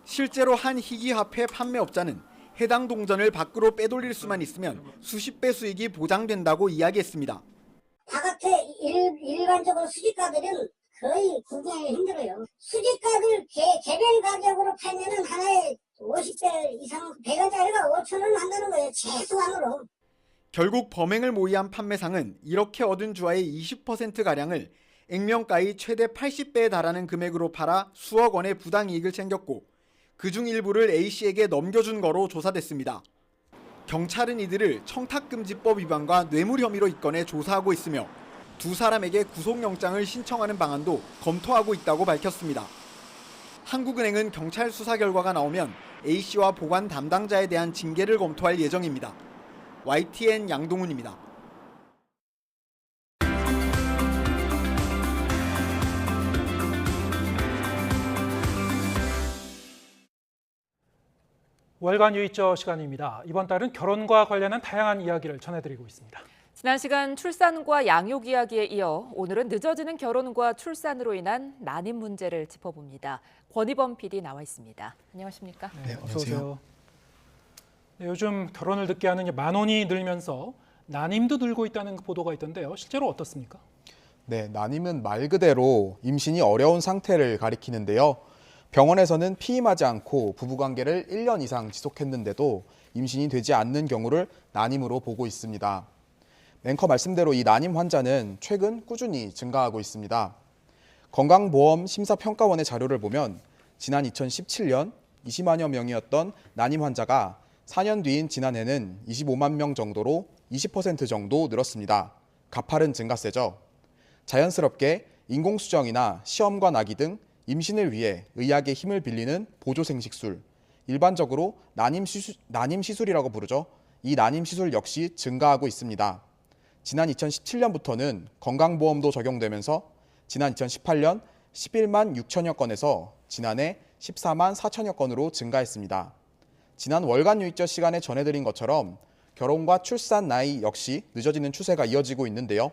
실제로 한 희귀 화폐 판매업자는 해당 동전을 밖으로 빼돌릴 수만 있으면 수십 배 수익이 보장된다고 이야기했습니다. 다 같아 일반적으로 수집가들은 거의 구경하기 힘들어요. 수집가들 개별 가격으로 팔면은 하나에 50배 이상 100원짜리가 5,000원 한다는 거예요. 최소한으로. 결국 범행을 모의한 판매상은 이렇게 얻은 주화의 20%가량을 액면가의 최대 80배에 달하는 금액으로 팔아 수억 원의 부당이익을 챙겼고 그중 일부를 A씨에게 넘겨준 거로 조사됐습니다. 경찰은 이들을 청탁금지법 위반과 뇌물 혐의로 입건해 조사하고 있으며 두 사람에게 구속영장을 신청하는 방안도 검토하고 있다고 밝혔습니다. 한국은행은 경찰 수사 결과가 나오면 A씨와 보관 담당자에 대한 징계를 검토할 예정입니다. YTN 양동훈입니다. 월간 유의저 시간입니다. 이번 달은 결혼과 관련한 다양한 이야기를 전해드리고 있습니다. 지난 시간 출산과 양육 이야기에 이어 오늘은 늦어지는 결혼과 출산으로 인한 난임 문제를 짚어봅니다. 권희범 PD 나와 있습니다. 안녕하십니까? 네, 어서 오세요. 네, 요즘 결혼을 늦게 하는 만혼이 늘면서 난임도 늘고 있다는 보도가 있던데요. 실제로 어떻습니까? 네, 난임은 말 그대로 임신이 어려운 상태를 가리키는데요. 병원에서는 피임하지 않고 부부관계를 1년 이상 지속했는데도 임신이 되지 않는 경우를 난임으로 보고 있습니다. 앵커 말씀대로 이 난임 환자는 최근 꾸준히 증가하고 있습니다. 건강보험심사평가원의 자료를 보면 지난 2017년 20만여 명이었던 난임 환자가 4년 뒤인 지난해는 25만 명 정도로 20% 정도 늘었습니다. 가파른 증가세죠. 자연스럽게 인공수정이나 시험관 아기 등 임신을 위해 의학의 힘을 빌리는 보조생식술, 일반적으로 난임 시술이라고 부르죠. 이 난임 시술 역시 증가하고 있습니다. 지난 2017년부터는 건강보험도 적용되면서 지난 2018년 11만 6천여 건에서 지난해 14만 4천여 건으로 증가했습니다. 지난 월간 유의저 시간에 전해드린 것처럼 결혼과 출산 나이 역시 늦어지는 추세가 이어지고 있는데요.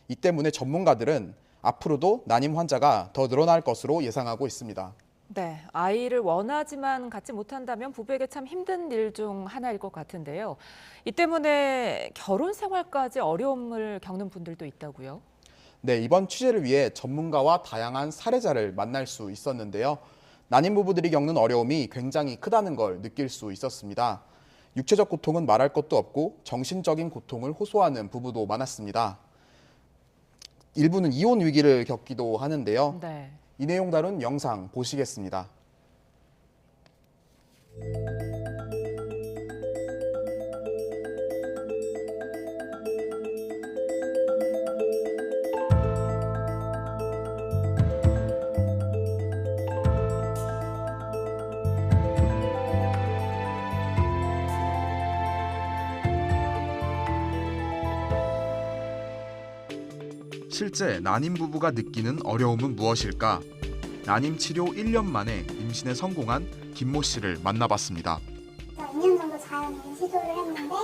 이 때문에 전문가들은 앞으로도 난임 환자가 더 늘어날 것으로 예상하고 있습니다. 네, 아이를 원하지만 갖지 못한다면 부부에게 참 힘든 일 중 하나일 것 같은데요. 이 때문에 결혼 생활까지 어려움을 겪는 분들도 있다고요? 네, 이번 취재를 위해 전문가와 다양한 사례자를 만날 수 있었는데요. 난임 부부들이 겪는 어려움이 굉장히 크다는 걸 느낄 수 있었습니다. 육체적 고통은 말할 것도 없고 정신적인 고통을 호소하는 부부도 많았습니다. 일부는 이혼 위기를 겪기도 하는데요. 네. 이 내용 다룬 영상 보시겠습니다. 실제 난임 부부가 느끼는 어려움은 무엇일까? 난임 치료 1년 만에 임신에 성공한 김모 씨를 만나봤습니다. 2년 정도 자연임신 시도를 했는데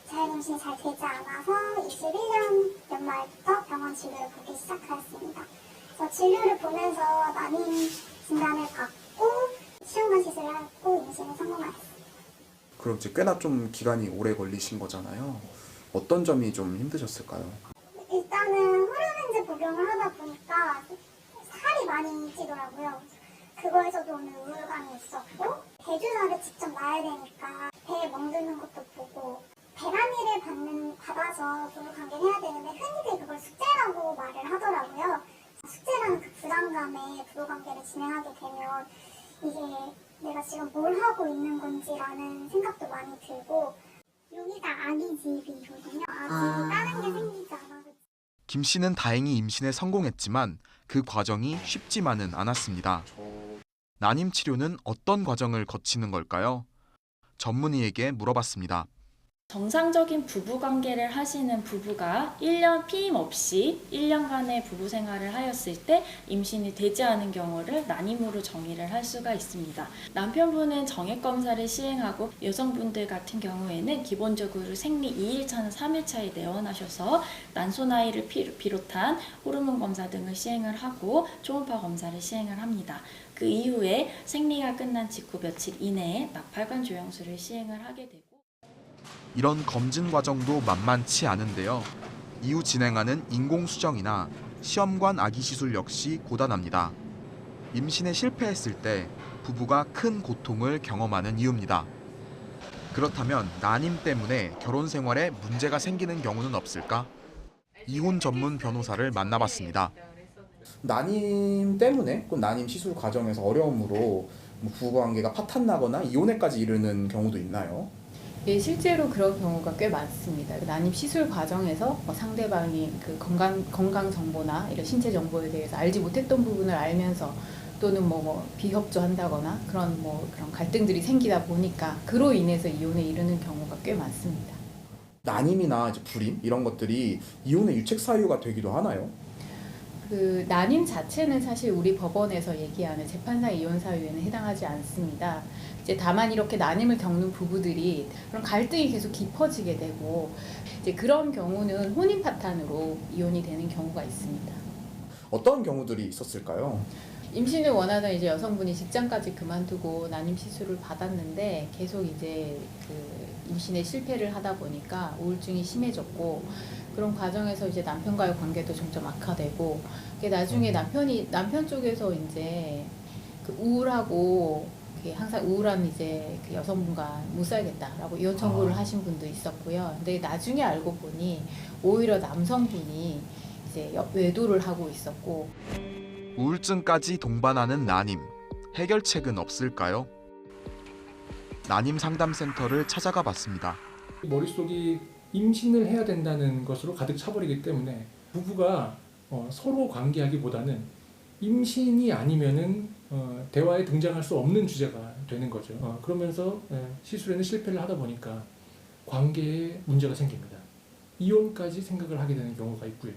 자연임신이 잘 되지 않아서 21년 연말부터 병원 진료를 보기 시작하였습니다. 그래서 진료를 보면서 난임 진단을 받고 시험관 시술을 하고 임신에 성공하였습니다. 그럼 이제 꽤나 좀 기간이 오래 걸리신 거잖아요. 어떤 점이 좀 힘드셨을까요? 일단은 호르몬제 복용을 하다 보니까 살이 많이 찌더라고요. 그거에서도 오는 우울감이 있었고 배주사를 직접 놔야 되니까 배에 멍드는 것도 보고 배란이를 받아서 부부관계를 해야 되는데 흔히들 그걸 숙제라고 말을 하더라고요. 숙제라는 그 부담감에 부부관계를 진행하게 되면 이게 내가 지금 뭘 하고 있는 건지라는 생각도 많이 들고 여기가 아기 집이거든요. 아직 다른 게 생기지 않아서. 김 씨는 다행히 임신에 성공했지만 그 과정이 쉽지만은 않았습니다. 난임 치료는 어떤 과정을 거치는 걸까요? 전문의에게 물어봤습니다. 정상적인 부부 관계를 하시는 부부가 1년 피임 없이 1년간의 부부 생활을 하였을 때 임신이 되지 않은 경우를 난임으로 정의를 할 수가 있습니다. 남편분은 정액 검사를 시행하고 여성분들 같은 경우에는 기본적으로 생리 2일차나 3일차에 내원하셔서 난소나이를 비롯한 호르몬 검사 등을 시행을 하고 초음파 검사를 시행을 합니다. 그 이후에 생리가 끝난 직후 며칠 이내에 나팔관 조영술을 시행을 하게 되고 이런 검진 과정도 만만치 않은데요. 이후 진행하는 인공수정이나 시험관 아기 시술 역시 고단합니다. 임신에 실패했을 때 부부가 큰 고통을 경험하는 이유입니다. 그렇다면 난임 때문에 결혼 생활에 문제가 생기는 경우는 없을까? 이혼 전문 변호사를 만나봤습니다. 난임 때문에 그 난임 시술 과정에서 어려움으로 부부관계가 파탄나거나 이혼에까지 이르는 경우도 있나요? 예, 실제로 그런 경우가 꽤 많습니다. 난임 시술 과정에서 상대방이 그 건강 정보나 이런 신체 정보에 대해서 알지 못했던 부분을 알면서 또는 비협조한다거나 그런 갈등들이 생기다 보니까 그로 인해서 이혼에 이르는 경우가 꽤 많습니다. 난임이나 이제 불임 이런 것들이 이혼의 유책 사유가 되기도 하나요? 그 난임 자체는 사실 우리 법원에서 얘기하는 재판상 이혼 사유에는 해당하지 않습니다. 이제 다만 이렇게 난임을 겪는 부부들이 그런 갈등이 계속 깊어지게 되고 이제 그런 경우는 혼인 파탄으로 이혼이 되는 경우가 있습니다. 어떤 경우들이 있었을까요? 임신을 원하던 이제 여성분이 직장까지 그만두고 난임 시술을 받았는데 계속 이제 그 임신에 실패를 하다 보니까 우울증이 심해졌고 그런 과정에서 이제 남편과의 관계도 점점 악화되고 나중에 남편 쪽에서 이제 그 우울하고 항상 우울한 이제 그 여성분과 못 살겠다라고 이혼 청구를 하신 분도 있었고요. 근데 나중에 알고 보니 오히려 남성분이 이제 외도를 하고 있었고 우울증까지 동반하는 난임, 해결책은 없을까요? 난임 상담센터를 찾아가 봤습니다. 머릿속이 임신을 해야 된다는 것으로 가득 차버리기 때문에 부부가 서로 관계하기보다는 임신이 아니면은 대화에 등장할 수 없는 주제가 되는 거죠. 그러면서 시술에는 실패를 하다 보니까 관계에 문제가 생깁니다. 이혼까지 생각을 하게 되는 경우가 있고요.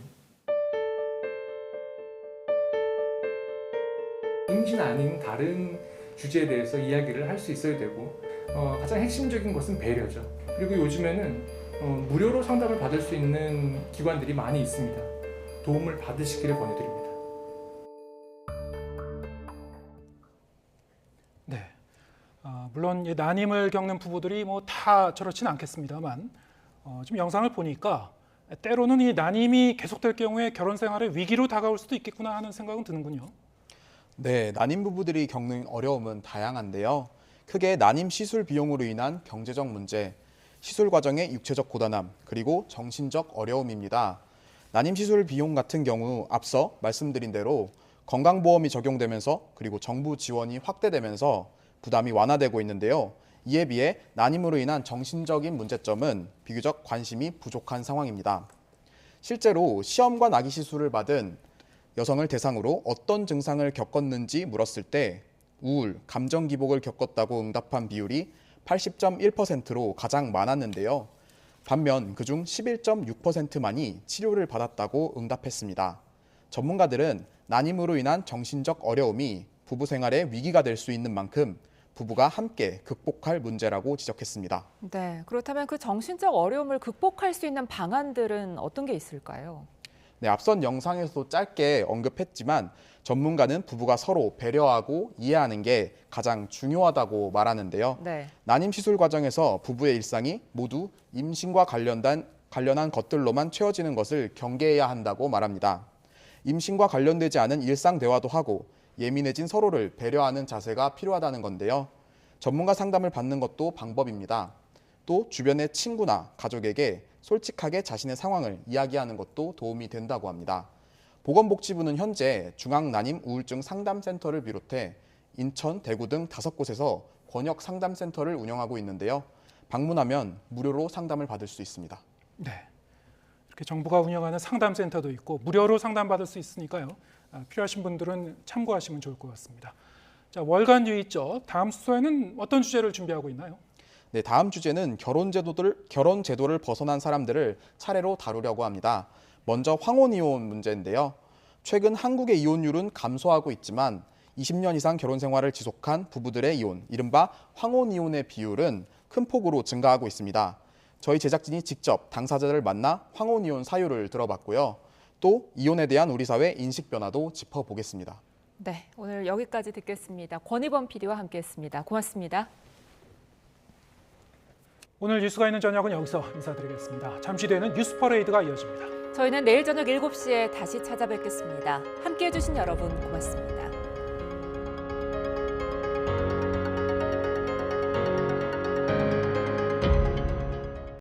임신 아닌 다른 주제에 대해서 이야기를 할 수 있어야 되고 가장 핵심적인 것은 배려죠. 그리고 요즘에는 무료로 상담을 받을 수 있는 기관들이 많이 있습니다. 도움을 받으시기를 권해드립니다. 네, 물론 난임을 겪는 부부들이 다 저렇지는 않겠습니다만 지금 영상을 보니까 때로는 이 난임이 계속될 경우에 결혼 생활에 위기로 다가올 수도 있겠구나 하는 생각은 드는군요. 네, 난임 부부들이 겪는 어려움은 다양한데요. 크게 난임 시술 비용으로 인한 경제적 문제, 시술 과정의 육체적 고단함, 그리고 정신적 어려움입니다. 난임 시술 비용 같은 경우 앞서 말씀드린 대로 건강보험이 적용되면서 그리고 정부 지원이 확대되면서 부담이 완화되고 있는데요. 이에 비해 난임으로 인한 정신적인 문제점은 비교적 관심이 부족한 상황입니다. 실제로 시험관 아기 시술을 받은 여성을 대상으로 어떤 증상을 겪었는지 물었을 때 우울, 감정 기복을 겪었다고 응답한 비율이 80.1%로 가장 많았는데요. 반면 그중 11.6%만이 치료를 받았다고 응답했습니다. 전문가들은 난임으로 인한 정신적 어려움이 부부 생활에 위기가 될 수 있는 만큼 부부가 함께 극복할 문제라고 지적했습니다. 네, 그렇다면 그 정신적 어려움을 극복할 수 있는 방안들은 어떤 게 있을까요? 네, 앞선 영상에서도 짧게 언급했지만 전문가는 부부가 서로 배려하고 이해하는 게 가장 중요하다고 말하는데요. 네. 난임 시술 과정에서 부부의 일상이 모두 임신과 관련한 것들로만 채워지는 것을 경계해야 한다고 말합니다. 임신과 관련되지 않은 일상 대화도 하고 예민해진 서로를 배려하는 자세가 필요하다는 건데요. 전문가 상담을 받는 것도 방법입니다. 또 주변의 친구나 가족에게 솔직하게 자신의 상황을 이야기하는 것도 도움이 된다고 합니다. 보건복지부는 현재 중앙난임우울증 상담센터를 비롯해 인천, 대구 등 5곳에서 권역 상담센터를 운영하고 있는데요. 방문하면 무료로 상담을 받을 수 있습니다. 네, 이렇게 정부가 운영하는 상담센터도 있고 무료로 상담받을 수 있으니까요. 필요하신 분들은 참고하시면 좋을 것 같습니다. 자, 월간 유의적 다음 수소에는 어떤 주제를 준비하고 있나요? 네, 다음 주제는 결혼 제도를 벗어난 사람들을 차례로 다루려고 합니다. 먼저 황혼 이혼 문제인데요. 최근 한국의 이혼율은 감소하고 있지만 20년 이상 결혼 생활을 지속한 부부들의 이혼, 이른바 황혼 이혼의 비율은 큰 폭으로 증가하고 있습니다. 저희 제작진이 직접 당사자를 만나 황혼 이혼 사유를 들어봤고요. 또 이혼에 대한 우리 사회 인식 변화도 짚어보겠습니다. 네, 오늘 여기까지 듣겠습니다. 권희범 PD와 함께했습니다. 고맙습니다. 오늘 뉴스가 있는 저녁은 여기서 인사드리겠습니다. 잠시 뒤에는 뉴스 퍼레이드가 이어집니다. 저희는 내일 저녁 7시에 다시 찾아뵙겠습니다. 함께해 주신 여러분 고맙습니다.